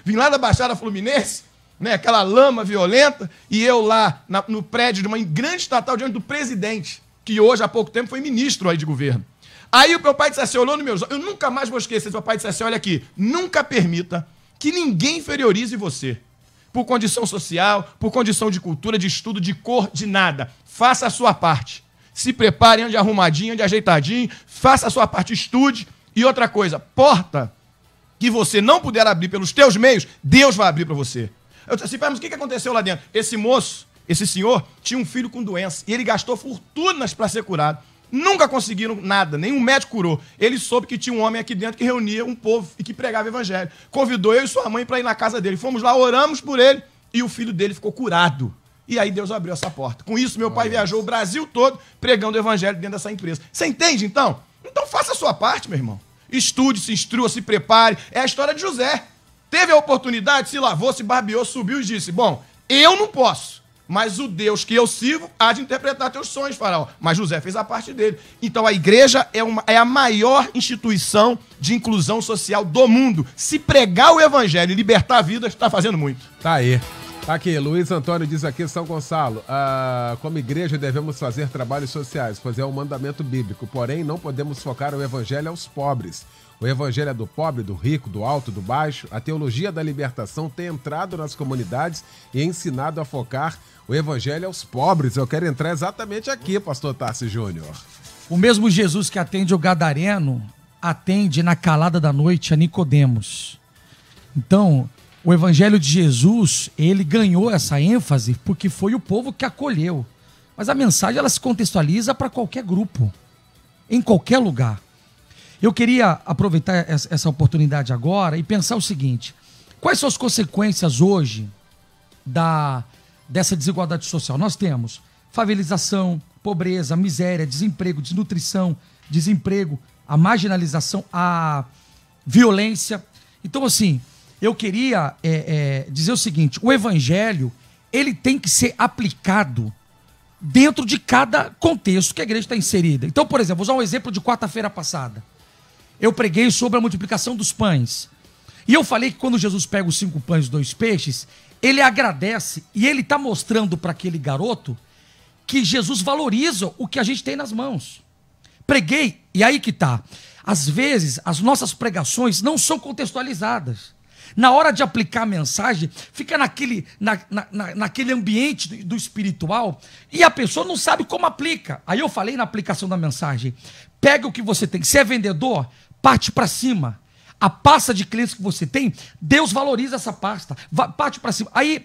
vim lá da Baixada Fluminense, né, aquela lama violenta, e eu lá no prédio de uma grande estatal diante do presidente, que hoje, há pouco tempo, foi ministro aí de governo. Aí o meu pai disse assim, olhou nos meus olhos, eu nunca mais vou esquecer, meu pai disse assim, olha aqui, nunca permita que ninguém inferiorize você. Por condição social, por condição de cultura, de estudo, de cor, de nada. Faça a sua parte. Se prepare, ande arrumadinho, ande ajeitadinho, faça a sua parte, estude. E outra coisa, porta que você não puder abrir pelos teus meios, Deus vai abrir para você. Eu disse assim, mas o que aconteceu lá dentro? Esse moço, esse senhor, tinha um filho com doença e ele gastou fortunas para ser curado. Nunca conseguiram nada, nenhum médico curou. Ele soube que tinha um homem aqui dentro que reunia um povo e que pregava o evangelho. Convidou eu e sua mãe para ir na casa dele. Fomos lá, oramos por ele e o filho dele ficou curado. E aí Deus abriu essa porta. Com isso, meu pai viajou o Brasil todo pregando o evangelho dentro dessa empresa. Você entende, então? Então faça a sua parte, meu irmão. Estude, se instrua, se prepare. É a história de José. Teve a oportunidade, se lavou, se barbeou, subiu e disse, bom, eu não posso, Mas o Deus que eu sirvo há de interpretar teus sonhos, Faraó. Mas José fez a parte dele. Então a igreja é a maior instituição de inclusão social do mundo. Se pregar o evangelho e libertar vidas, está fazendo muito. Tá aí. Aqui, Luiz Antônio diz aqui, São Gonçalo, como igreja devemos fazer trabalhos sociais, pois é um mandamento bíblico, porém não podemos focar o evangelho aos pobres. O evangelho é do pobre, do rico, do alto, do baixo. A teologia da libertação tem entrado nas comunidades e ensinado a focar o evangelho aos pobres. Eu quero entrar exatamente aqui, pastor Tarcísio Júnior. O mesmo Jesus que atende o gadareno, atende na calada da noite a Nicodemos. Então, o evangelho de Jesus, ele ganhou essa ênfase porque foi o povo que acolheu. Mas a mensagem, ela se contextualiza para qualquer grupo, em qualquer lugar. Eu queria aproveitar essa oportunidade agora e pensar o seguinte: quais são as consequências hoje dessa desigualdade social? Nós temos favelização, pobreza, miséria, desemprego, desnutrição, desemprego, a marginalização, a violência. Então, assim, eu queria dizer o seguinte: o evangelho, ele tem que ser aplicado dentro de cada contexto que a igreja está inserida. Então, por exemplo, vou usar um exemplo de quarta-feira passada. Eu preguei sobre a multiplicação dos pães. E eu falei que quando Jesus pega os 5 pães e 2 peixes, ele agradece e ele está mostrando para aquele garoto que Jesus valoriza o que a gente tem nas mãos. Preguei, e aí que tá. Às vezes, as nossas pregações não são contextualizadas. Na hora de aplicar a mensagem, fica naquele ambiente do espiritual e a pessoa não sabe como aplica. Aí eu falei na aplicação da mensagem: pega o que você tem. Se é vendedor, parte para cima. A pasta de clientes que você tem, Deus valoriza essa pasta. Parte para cima. Aí,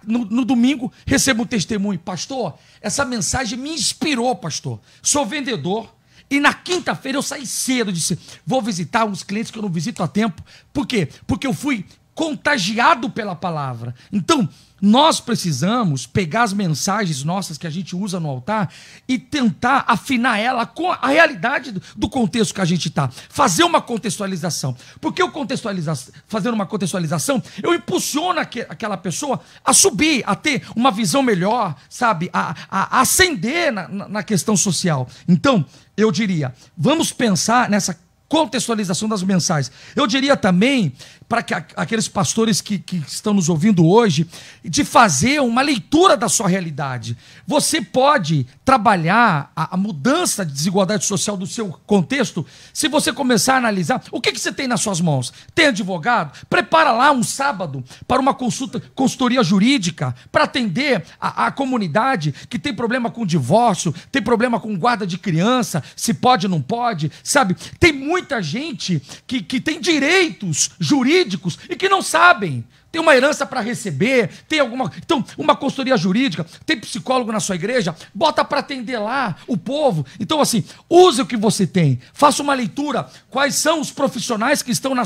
no domingo, recebo um testemunho: pastor, essa mensagem me inspirou, pastor. Sou vendedor. E na quinta-feira eu saí cedo, disse: vou visitar uns clientes que eu não visito há tempo. Por quê? Porque eu fui contagiado pela palavra. Então, nós precisamos pegar as mensagens nossas que a gente usa no altar e tentar afinar ela com a realidade do contexto que a gente está. Fazer uma contextualização. Porque fazendo uma contextualização, eu impulsiono aquela pessoa a subir, a ter uma visão melhor, sabe? A ascender na questão social. Então, eu diria, vamos pensar nessa contextualização das mensagens. Eu diria também, para aqueles pastores que estão nos ouvindo hoje, de fazer uma leitura da sua realidade. Você pode trabalhar a mudança de desigualdade social do seu contexto se você começar a analisar o que você tem nas suas mãos. Tem advogado? Prepara lá um sábado para uma consultoria jurídica para atender a comunidade que tem problema com divórcio, tem problema com guarda de criança, se pode ou não pode, sabe? Tem muita gente que tem direitos jurídicos e que não sabem. Tem uma herança para receber, tem então, uma consultoria jurídica, tem psicólogo na sua igreja, bota para atender lá o povo. Então, assim, use o que você tem, faça uma leitura, quais são os profissionais que estão à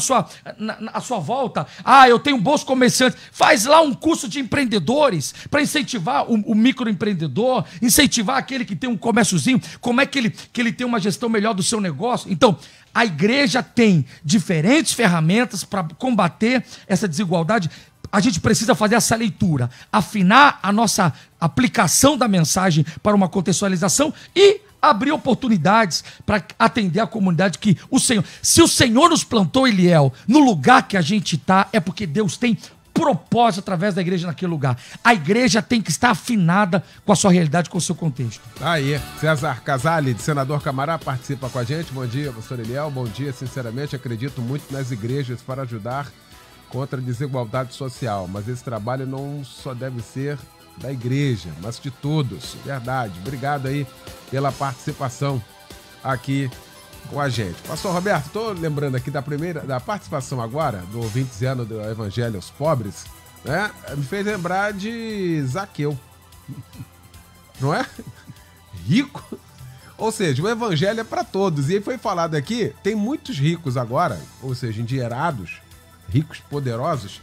sua volta. Eu tenho bons comerciantes, faz lá um curso de empreendedores para incentivar o microempreendedor, incentivar aquele que tem um comérciozinho, como é que ele tem uma gestão melhor do seu negócio. Então, a igreja tem diferentes ferramentas para combater essa desigualdade. A gente precisa fazer essa leitura, afinar a nossa aplicação da mensagem para uma contextualização e abrir oportunidades para atender a comunidade que o Senhor... Se o Senhor nos plantou, Eliel, no lugar que a gente está, é porque Deus tem propósito através da igreja naquele lugar. A igreja tem que estar afinada com a sua realidade, com o seu contexto. Aí, César Casale, de Senador Camará, participa com a gente. Bom dia, pastor Eliel. Bom dia. Sinceramente, acredito muito nas igrejas para ajudar contra a desigualdade social, mas esse trabalho não só deve ser da igreja, mas de todos. Verdade. Obrigado aí pela participação aqui com a gente. Pastor Roberto, estou lembrando aqui da participação agora do ouvinte dizendo do Evangelho aos pobres, né? Me fez lembrar de Zaqueu, não é? Rico, ou seja, o Evangelho é para todos. E aí foi falado aqui, tem muitos ricos agora, ou seja, endinheirados, ricos poderosos,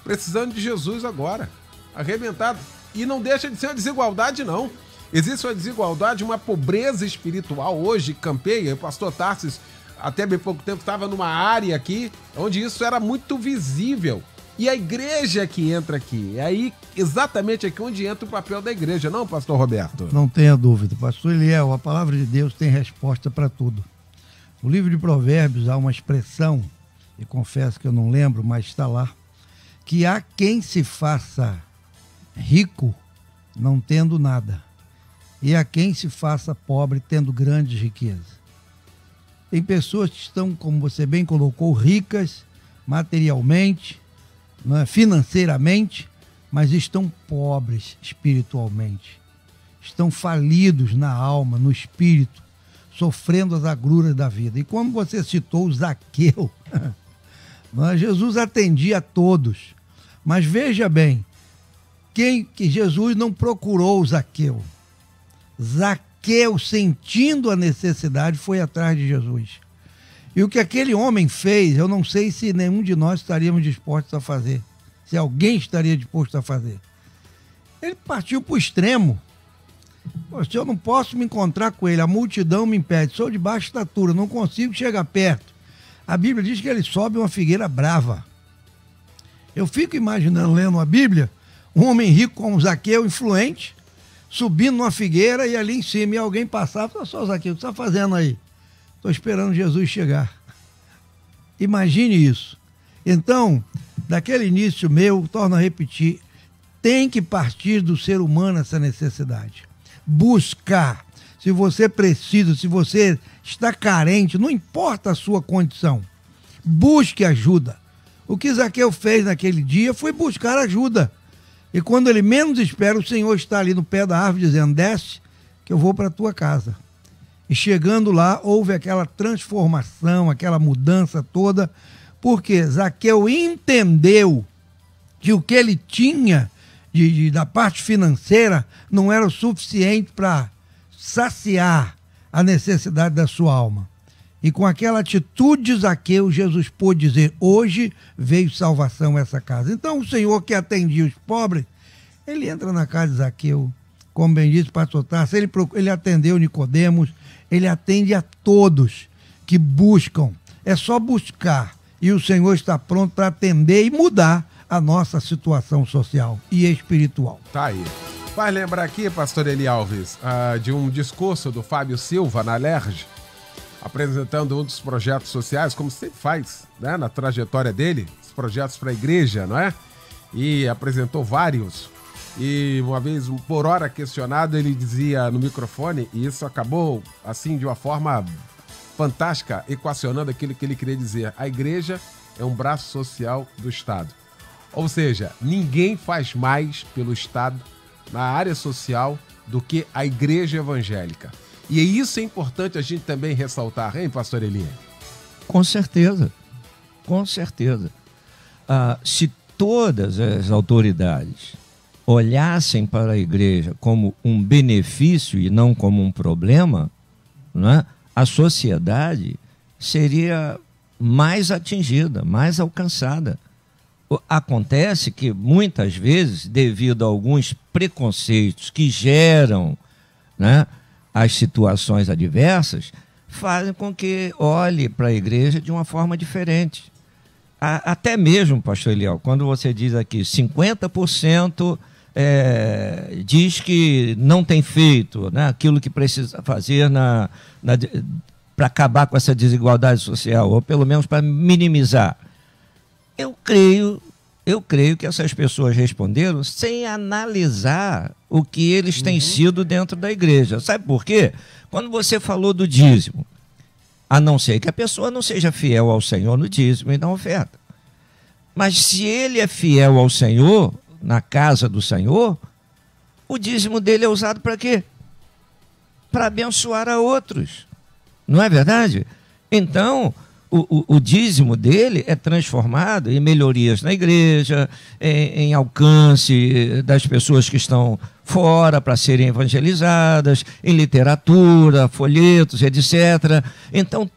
precisando de Jesus agora, arrebentado. E não deixa de ser uma desigualdade, não. Existe uma desigualdade, uma pobreza espiritual hoje, campeia. O pastor Tarcísio, até bem pouco tempo, estava numa área aqui onde isso era muito visível. E a igreja que entra aqui. É aí, exatamente aqui onde entra o papel da igreja, não, pastor Roberto? Não tenha dúvida. Pastor Eliel, a palavra de Deus tem resposta para tudo. No livro de Provérbios há uma expressão, e confesso que eu não lembro, mas está lá, que há quem se faça rico não tendo nada, e há quem se faça pobre tendo grandes riquezas. Tem pessoas que estão, como você bem colocou, ricas materialmente, financeiramente, mas estão pobres espiritualmente. Estão falidos na alma, no espírito, sofrendo as agruras da vida. E como você citou o Zaqueu, Jesus atendia a todos. Mas veja bem, que Jesus não procurou o Zaqueu. Zaqueu, sentindo a necessidade, foi atrás de Jesus. E o que aquele homem fez, eu não sei se nenhum de nós estaríamos dispostos a fazer. Se alguém estaria disposto a fazer. Ele partiu para o extremo. Se eu não posso me encontrar com ele, a multidão me impede, sou de baixa estatura, não consigo chegar perto. A Bíblia diz que ele sobe uma figueira brava. Eu fico imaginando, lendo a Bíblia, um homem rico como Zaqueu, influente, subindo numa figueira e ali em cima, e alguém passava e falava, só Zaqueu, o que você está fazendo aí? Estou esperando Jesus chegar. Imagine isso. Então, daquele início meu, torno a repetir, tem que partir do ser humano essa necessidade. Buscar. Se você precisa, se você está carente, não importa a sua condição, busque ajuda. O que Zaqueu fez naquele dia foi buscar ajuda. E quando ele menos espera, o Senhor está ali no pé da árvore dizendo, desce que eu vou para a tua casa. E chegando lá, houve aquela transformação, aquela mudança toda, porque Zaqueu entendeu que o que ele tinha da parte financeira não era o suficiente para saciar a necessidade da sua alma. E com aquela atitude de Zaqueu, Jesus pôde dizer, hoje veio salvação a essa casa. Então o Senhor que atendia os pobres, ele entra na casa de Zaqueu, como bem disse o pastor Tarso, ele atendeu Nicodemos, ele atende a todos que buscam. É só buscar e o Senhor está pronto para atender e mudar a nossa situação social e espiritual. Tá aí. Vai lembrar aqui, pastor Eli Alves, de um discurso do Fábio Silva na LERJ, apresentando um dos projetos sociais, como sempre faz, né, na trajetória dele, os projetos para a igreja, não é? E apresentou vários. E uma vez, por hora questionado, ele dizia no microfone, e isso acabou, assim, de uma forma fantástica, equacionando aquilo que ele queria dizer. A igreja é um braço social do Estado. Ou seja, ninguém faz mais pelo Estado na área social do que a igreja evangélica. E isso é importante a gente também ressaltar, hein, pastor Eli? Com certeza, com certeza. Se todas as autoridades olhassem para a igreja como um benefício e não como um problema, né, a sociedade seria mais atingida, mais alcançada. Acontece que muitas vezes, devido a alguns preconceitos que geram, né, as situações adversas, fazem com que olhe para a igreja de uma forma diferente. Até mesmo, pastor Eliel, quando você diz aqui 50% diz que não tem feito, né, aquilo que precisa fazer para acabar com essa desigualdade social, ou pelo menos para minimizar. Eu creio que essas pessoas responderam sem analisar o que eles têm sido dentro da igreja. Sabe por quê? Quando você falou do dízimo, a não ser que a pessoa não seja fiel ao Senhor no dízimo e na oferta. Mas se ele é fiel ao Senhor, na casa do Senhor, o dízimo dele é usado para quê? Para abençoar a outros. Não é verdade? Então, o dízimo dele é transformado em melhorias na igreja, em alcance das pessoas que estão fora para serem evangelizadas, em literatura, folhetos, etc. Então,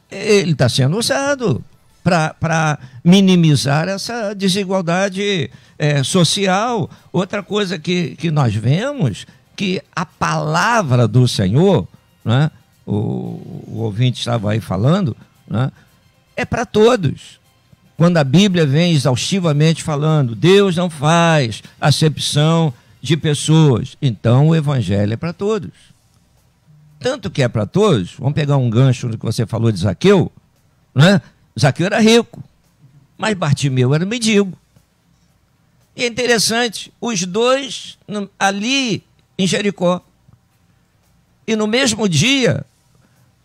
ele está sendo usado para minimizar essa desigualdade social. Outra coisa que nós vemos, que a palavra do Senhor, né, o ouvinte estava aí falando, né, é para todos. quando a Bíblia vem exaustivamente falando, Deus não faz acepção de pessoas. Então o evangelho é para todos. Tanto que é para todos, vamos pegar um gancho no que você falou de Zaqueu, né? Zaqueu era rico, mas Bartimeu era mendigo. E é interessante, os dois ali em Jericó. E no mesmo dia,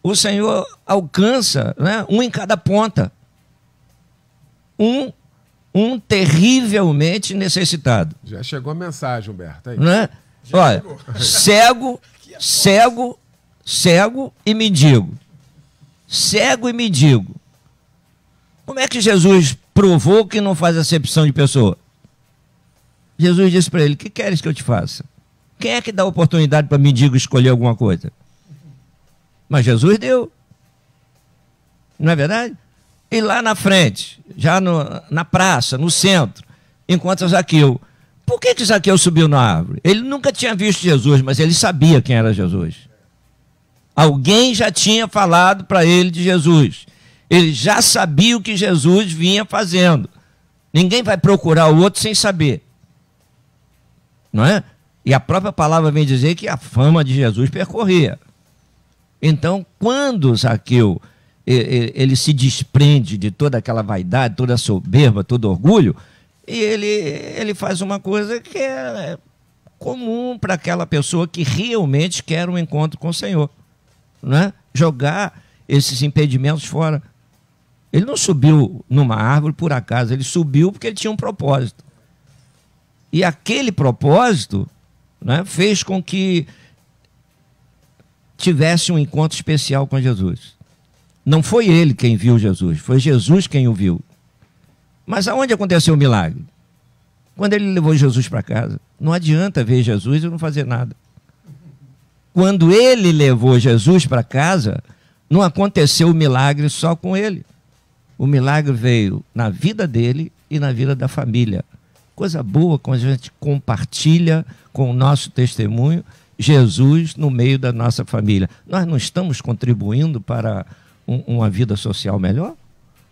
o Senhor alcança, né, um em cada ponta. Um terrivelmente necessitado. Já chegou a mensagem, Humberto. Aí. Né? Olha, cego e mendigo. Cego e mendigo. Como é que Jesus provou que não faz acepção de pessoa? Jesus disse para ele, o que queres que eu te faça? Quem é que dá oportunidade para mendigo escolher alguma coisa? Mas Jesus deu. Não é verdade? E lá na frente, já na praça, no centro, encontra Zaqueu. Por que Zaqueu subiu na árvore? Ele nunca tinha visto Jesus, mas ele sabia quem era Jesus. Alguém já tinha falado para ele de Jesus. Ele já sabia o que Jesus vinha fazendo. Ninguém vai procurar o outro sem saber. Não é? E a própria palavra vem dizer que a fama de Jesus percorria. Então, quando Zaqueu ele se desprende de toda aquela vaidade, toda a soberba, todo orgulho, e ele faz uma coisa que é comum para aquela pessoa que realmente quer um encontro com o Senhor, né? Jogar esses impedimentos fora. Ele não subiu numa árvore por acaso, ele subiu porque ele tinha um propósito. E aquele propósito, né, fez com que tivesse um encontro especial com Jesus. Não foi ele quem viu Jesus, foi Jesus quem o viu. Mas aonde aconteceu o milagre? Quando ele levou Jesus para casa. Não adianta ver Jesus e não fazer nada. Quando ele levou Jesus para casa, não aconteceu o milagre só com ele. O milagre veio na vida dele e na vida da família. Coisa boa quando a gente compartilha com o nosso testemunho Jesus no meio da nossa família. Nós não estamos contribuindo para uma vida social melhor?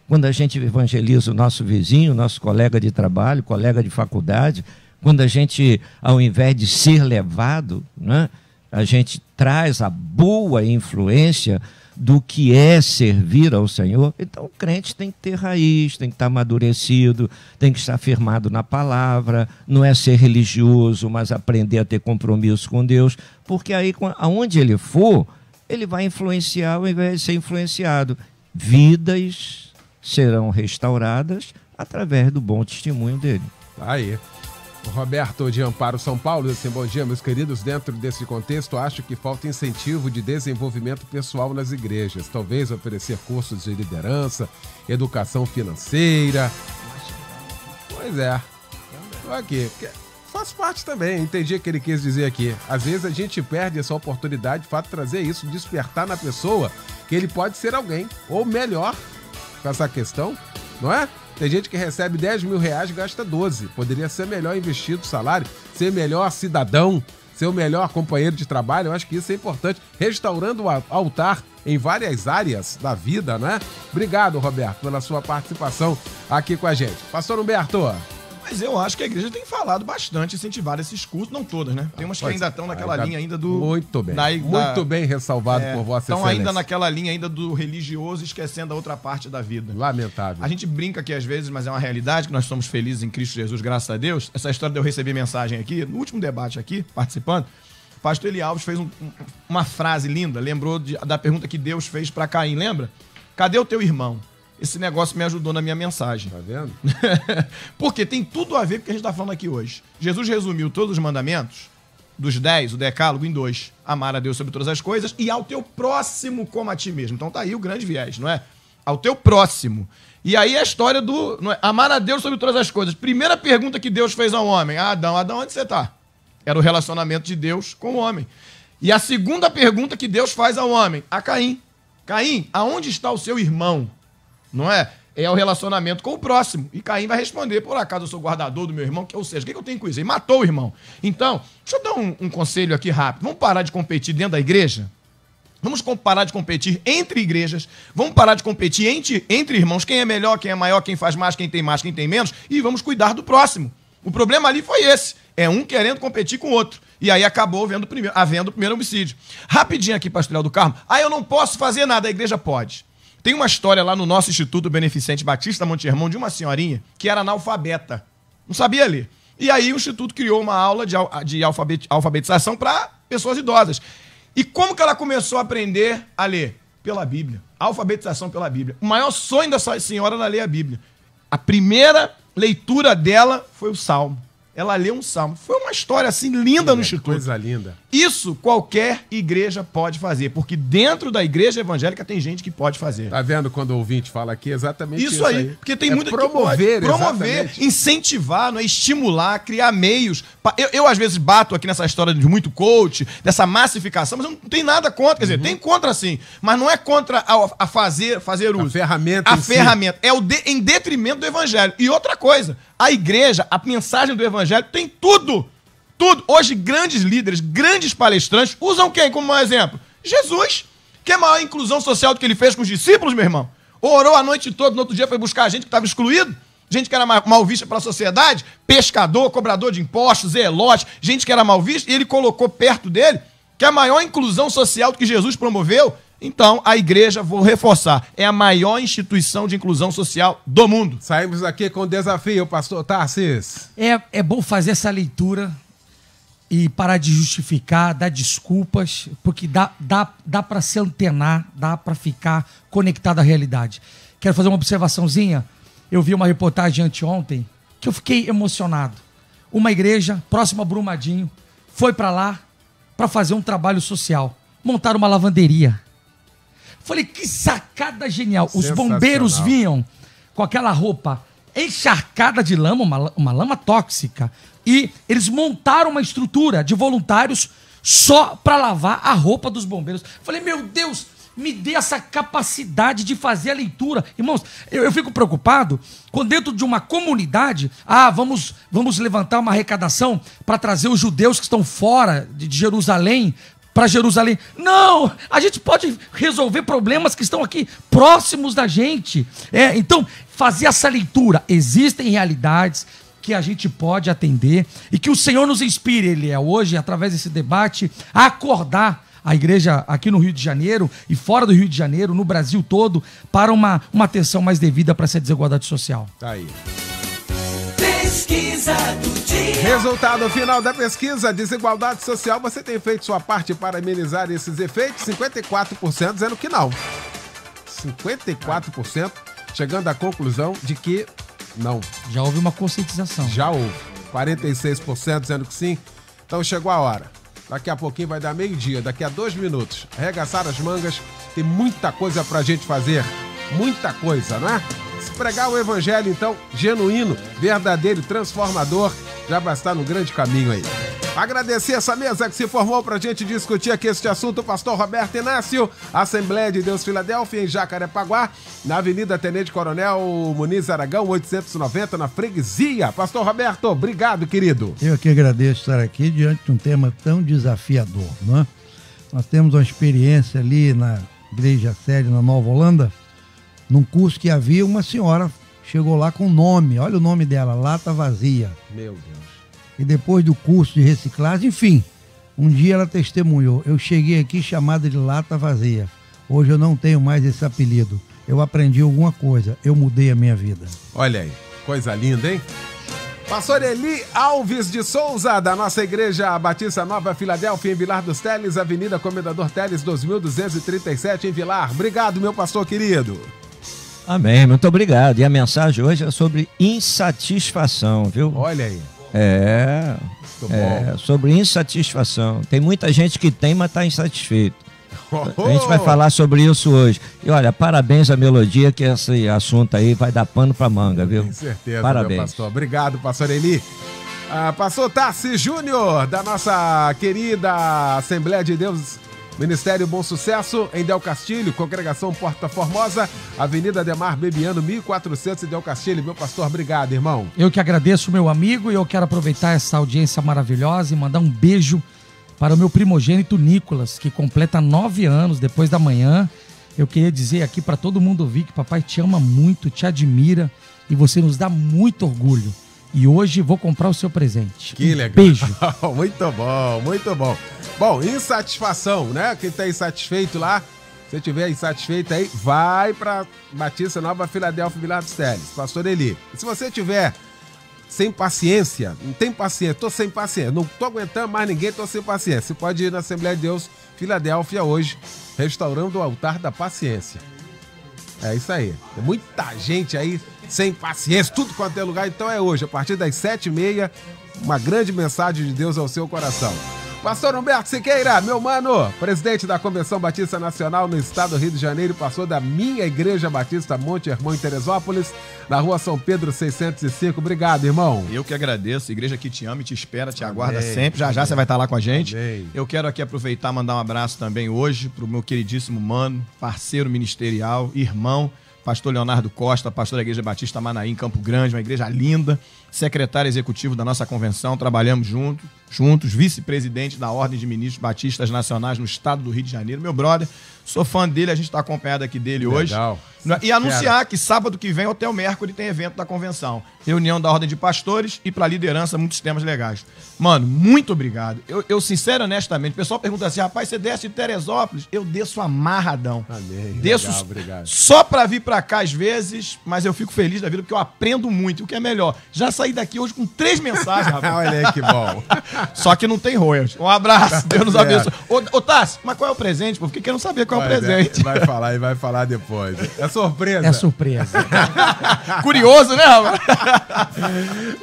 Quando a gente evangeliza o nosso vizinho, nosso colega de trabalho, colega de faculdade, quando a gente, ao invés de ser levado, né, a gente traz a boa influência do que é servir ao Senhor, então o crente tem que ter raiz, tem que estar amadurecido, tem que estar firmado na palavra, não é ser religioso, mas aprender a ter compromisso com Deus, porque aí, aonde ele for, ele vai influenciar ao invés de ser influenciado. Vidas serão restauradas através do bom testemunho dele. Aí. O Roberto de Amparo, São Paulo, diz assim, bom dia, meus queridos. Dentro desse contexto, acho que falta incentivo de desenvolvimento pessoal nas igrejas. Talvez oferecer cursos de liderança, educação financeira. Pois é. Aqui. Faz parte também, entendi o que ele quis dizer aqui. Às vezes a gente perde essa oportunidade, de fato, trazer isso, despertar na pessoa que ele pode ser alguém, ou melhor, com essa questão, não é? Tem gente que recebe 10 mil reais e gasta 12. Poderia ser melhor investido o salário, ser melhor cidadão, ser o melhor companheiro de trabalho. Eu acho que isso é importante. Restaurando o altar em várias áreas da vida, né? Obrigado, Roberto, pela sua participação aqui com a gente. Pastor Humberto. Mas eu acho que a igreja tem falado bastante, incentivado esses cursos, não todas, né? Tem umas que ainda estão naquela linha ainda do... Muito bem, muito bem ressalvado por Vossa Excelência. Estão ainda naquela linha ainda do religioso, esquecendo a outra parte da vida. Lamentável. A gente brinca aqui às vezes, mas é uma realidade, que nós somos felizes em Cristo Jesus, graças a Deus. Essa história de eu receber mensagem aqui, no último debate aqui, participando, o pastor Eli Alves fez uma frase linda, lembrou da pergunta que Deus fez para Caim, lembra? Cadê o teu irmão? Esse negócio me ajudou na minha mensagem. Tá vendo? Porque tem tudo a ver com o que a gente está falando aqui hoje. Jesus resumiu todos os mandamentos, dos 10, o decálogo, em 2. Amar a Deus sobre todas as coisas e ao teu próximo como a ti mesmo. Então tá aí o grande viés, não é? Ao teu próximo. E aí a história do... Não é? Amar a Deus sobre todas as coisas. Primeira pergunta que Deus fez ao homem. Adão, onde você está? Era o relacionamento de Deus com o homem. E a segunda pergunta que Deus faz ao homem, a Caim. Caim, aonde está o seu irmão? Não é? É o relacionamento com o próximo. E Caim vai responder, por acaso eu sou guardador do meu irmão? Ou seja, o que eu tenho com isso? Ele matou o irmão. Então, deixa eu dar um conselho aqui rápido. Vamos parar de competir dentro da igreja? Vamos parar de competir entre igrejas, vamos parar de competir entre irmãos, quem é melhor, quem é maior, quem faz mais, quem tem menos, e vamos cuidar do próximo. O problema ali foi esse, é um querendo competir com o outro. E aí acabou havendo o primeiro homicídio. Rapidinho aqui, pastor Léo do Carmo, eu não posso fazer nada, a igreja pode. Tem uma história lá no nosso Instituto Beneficente Batista Monte Hermão de uma senhorinha que era analfabeta, não sabia ler. E aí o Instituto criou uma aula de alfabetização para pessoas idosas. E como que ela começou a aprender a ler? Pela Bíblia. Alfabetização pela Bíblia. O maior sonho dessa senhora era ler a Bíblia. A primeira leitura dela foi o Salmo. Ela leu um salmo. Foi uma história assim linda no Instituto. Coisa linda. Isso qualquer igreja pode fazer, porque dentro da igreja evangélica tem gente que pode fazer. Tá vendo quando o ouvinte fala aqui exatamente isso aí? Porque tem muita promover, que pode promover, incentivar, não é? Estimular, criar meios. Eu às vezes bato aqui nessa história de muito coach, dessa massificação, mas eu não tenho nada contra. Quer dizer, tem contra sim, mas não é contra a fazer uso. A ferramenta. A ferramenta. É em detrimento do evangelho. E outra coisa, a igreja, a mensagem do evangelho tem tudo. Tudo. Hoje, grandes líderes, grandes palestrantes usam quem como exemplo? Jesus. Que é a maior inclusão social do que ele fez com os discípulos, meu irmão. Orou a noite toda, no outro dia foi buscar a gente que estava excluído, gente que era mal vista pela sociedade, pescador, cobrador de impostos, zelote, gente que era mal vista, e ele colocou perto dele que é a maior inclusão social do que Jesus promoveu. Então, a igreja, vou reforçar, é a maior instituição de inclusão social do mundo. Saímos aqui com o desafio, pastor Tarsis. É bom fazer essa leitura e parar de justificar, dar desculpas, porque dá para se antenar, dá para ficar conectado à realidade. Quero fazer uma observaçãozinha. Eu vi uma reportagem anteontem que eu fiquei emocionado. Uma igreja próxima a Brumadinho foi para lá para fazer um trabalho social. Montaram uma lavanderia. Falei, que sacada genial. Os bombeiros vinham com aquela roupa encharcada de lama, uma lama tóxica, e eles montaram uma estrutura de voluntários só para lavar a roupa dos bombeiros. Falei, meu Deus, me dê essa capacidade de fazer a leitura. Irmãos, eu fico preocupado quando dentro de uma comunidade, vamos levantar uma arrecadação para trazer os judeus que estão fora de Jerusalém para Jerusalém. Não! A gente pode resolver problemas que estão aqui próximos da gente. Então, fazer essa leitura. Existem realidades que a gente pode atender e que o Senhor nos inspire, Ele hoje, através desse debate, a acordar a igreja aqui no Rio de Janeiro e fora do Rio de Janeiro, no Brasil todo, para uma atenção mais devida para essa desigualdade social. Tá aí. Pesquisa do dia. Resultado final da pesquisa, desigualdade social, você tem feito sua parte para amenizar esses efeitos? 54% dizendo que não. 54% chegando à conclusão de que não. Já houve uma conscientização. Já houve. 46% dizendo que sim. Então chegou a hora. Daqui a pouquinho vai dar meio-dia, daqui a 2 minutos. Arregaçar as mangas, tem muita coisa pra gente fazer. Muita coisa, né? Se pregar o evangelho, então, genuíno, verdadeiro, transformador, já vai estar no grande caminho aí. Agradecer essa mesa que se formou pra gente discutir aqui este assunto, o pastor Roberto Inácio, Assembleia de Deus Filadélfia, em Jacarepaguá, na Avenida Tenente Coronel Muniz Aragão, 890, na Freguesia. Pastor Roberto, obrigado, querido. Eu que agradeço estar aqui diante de um tema tão desafiador, não é? Nós temos uma experiência ali na Igreja Sede, na Nova Holanda, num curso que havia uma senhora, chegou lá com o nome, olha o nome dela, Lata Vazia. Meu Deus. E depois do curso de reciclagem, enfim, um dia ela testemunhou, eu cheguei aqui chamada de Lata Vazia, hoje eu não tenho mais esse apelido, eu aprendi alguma coisa, eu mudei a minha vida. Olha aí, coisa linda, hein? Pastor Eli Alves de Souza, da nossa Igreja Batista Nova Filadélfia, em Vilar dos Teles, Avenida Comendador Teles, 2237, em Vilar. Obrigado, meu pastor querido. Amém, muito obrigado. E a mensagem hoje é sobre insatisfação, viu? Olha aí. Sobre insatisfação. Tem muita gente que tem, mas está insatisfeito. A gente vai falar sobre isso hoje. E olha, parabéns à Melodia, que esse assunto aí vai dar pano pra manga, viu? Com certeza, parabéns. Meu pastor. Obrigado, pastor Eli. Pastor Tarsis Júnior, da nossa querida Assembleia de Deus, Ministério Bom Sucesso, em Del Castilho, Congregação Porta Formosa, Avenida Ademar Bebiano, 1400, em Del Castilho. Meu pastor, obrigado, irmão. Eu que agradeço, meu amigo, e eu quero aproveitar essa audiência maravilhosa e mandar um beijo para o meu primogênito Nicolas, que completa 9 anos depois da manhã. Eu queria dizer aqui para todo mundo ouvir que papai te ama muito, te admira e você nos dá muito orgulho. E hoje vou comprar o seu presente. Que legal. Beijo. Muito bom, muito bom. Bom, insatisfação, né? Quem tá insatisfeito lá, se tiver insatisfeito aí, vai para Batista Nova Filadélfia Vilar dos Teles, Pastor Eli. E se você tiver sem paciência, não tem paciência, tô sem paciência, não tô aguentando mais ninguém, tô sem paciência. Você pode ir na Assembleia de Deus Filadélfia hoje, restaurando o altar da paciência. É isso aí. Tem muita gente aí sem paciência, tudo quanto é lugar. Então é hoje, a partir das 7h30, uma grande mensagem de Deus ao seu coração. Pastor Humberto Siqueira, meu mano, presidente da Convenção Batista Nacional no estado do Rio de Janeiro, pastor da minha Igreja Batista Monte Hermão em Teresópolis, na rua São Pedro 605. Obrigado, irmão. Eu que agradeço, igreja que te ama e te espera, te aguarda sempre. Já você vai estar lá com a gente. Amém. Eu quero aqui aproveitar e mandar um abraço também hoje pro meu queridíssimo mano, parceiro ministerial, irmão, pastor Leonardo Costa, pastor da Igreja Batista Manaí, em Campo Grande, uma igreja linda, secretário executivo da nossa convenção, trabalhamos juntos, vice-presidente da Ordem de Ministros Batistas Nacionais no estado do Rio de Janeiro, meu brother, sou fã dele, a gente está acompanhado aqui dele hoje. Legal. E anunciar que sábado que vem, Hotel Mercury tem evento da convenção, reunião da Ordem de Pastores e para liderança, muitos temas legais. Mano, muito obrigado. Eu sincero, honestamente, o pessoal pergunta assim, rapaz, você desce de Teresópolis? Eu desço amarradão. Amém. Desço Legal, obrigado. só para vir para cá às vezes, mas eu fico feliz da vida porque eu aprendo muito, o que é melhor. Já saí daqui hoje com 3 mensagens, rapaz. Olha aí que bom. Só que não tem royalties. Um abraço, Deus nos abençoe. Ô Tassi, mas qual é o presente? Pô? Fiquei querendo saber qual é o presente. Vai falar e vai falar depois. É surpresa. É surpresa. Curioso, né, rapaz?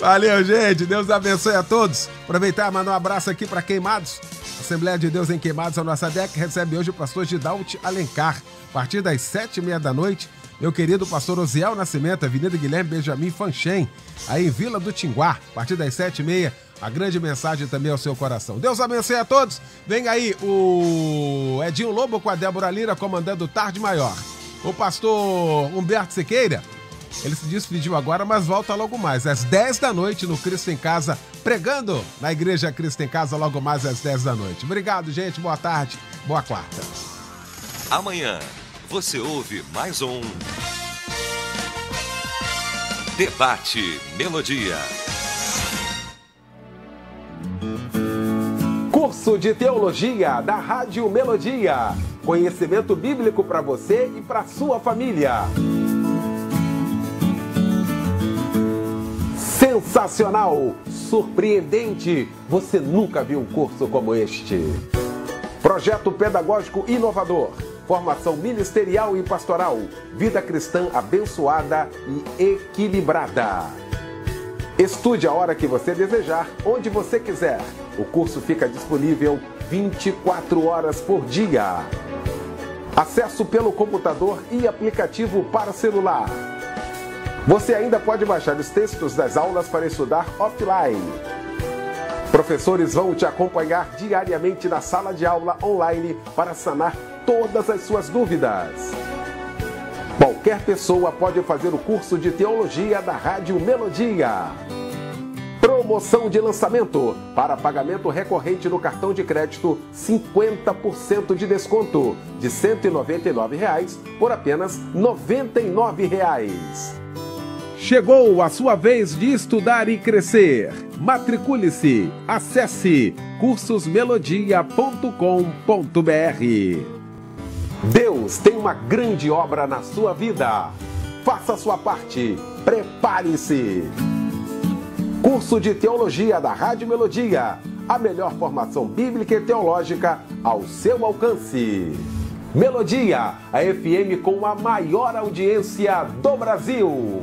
Valeu, gente. Deus abençoe a todos. Aproveitar e mandar um abraço aqui para Queimados. Assembleia de Deus em Queimados, a nossa DEC, recebe hoje o pastor Gidalt Alencar. A partir das 7h30 da noite, meu querido pastor Osiel Nascimento, Avenida Guilherme Benjamin Fanchen, aí em Vila do Tinguá. A partir das 7h30, a grande mensagem também ao seu coração. Deus abençoe a todos. Vem aí o Edinho Lobo com a Débora Lira comandando Tarde Maior. O pastor Humberto Siqueira, ele se despediu agora, mas volta logo mais, às 10 da noite no Cristo em Casa, pregando na Igreja Cristo em Casa, logo mais às 10 da noite. Obrigado, gente. Boa tarde. Boa quarta. Amanhã você ouve mais um Debate Melodia. Curso de Teologia da Rádio Melodia. Conhecimento bíblico para você e para sua família. Sensacional, surpreendente. Você nunca viu um curso como este. Projeto pedagógico inovador. Formação ministerial e pastoral. Vida cristã abençoada e equilibrada. Estude a hora que você desejar, onde você quiser. O curso fica disponível 24 horas por dia. Acesso pelo computador e aplicativo para celular. Você ainda pode baixar os textos das aulas para estudar offline. Professores vão te acompanhar diariamente na sala de aula online para sanar todas as suas dúvidas. Qualquer pessoa pode fazer o curso de teologia da Rádio Melodia. Promoção de lançamento. Para pagamento recorrente no cartão de crédito, 50% de desconto. De R$ 199 por apenas R$ 99. Chegou a sua vez de estudar e crescer. Matricule-se. Acesse cursosmelodia.com.br. Deus tem uma grande obra na sua vida. Faça a sua parte. Prepare-se. Curso de Teologia da Rádio Melodia. A melhor formação bíblica e teológica ao seu alcance. Melodia, a FM com a maior audiência do Brasil.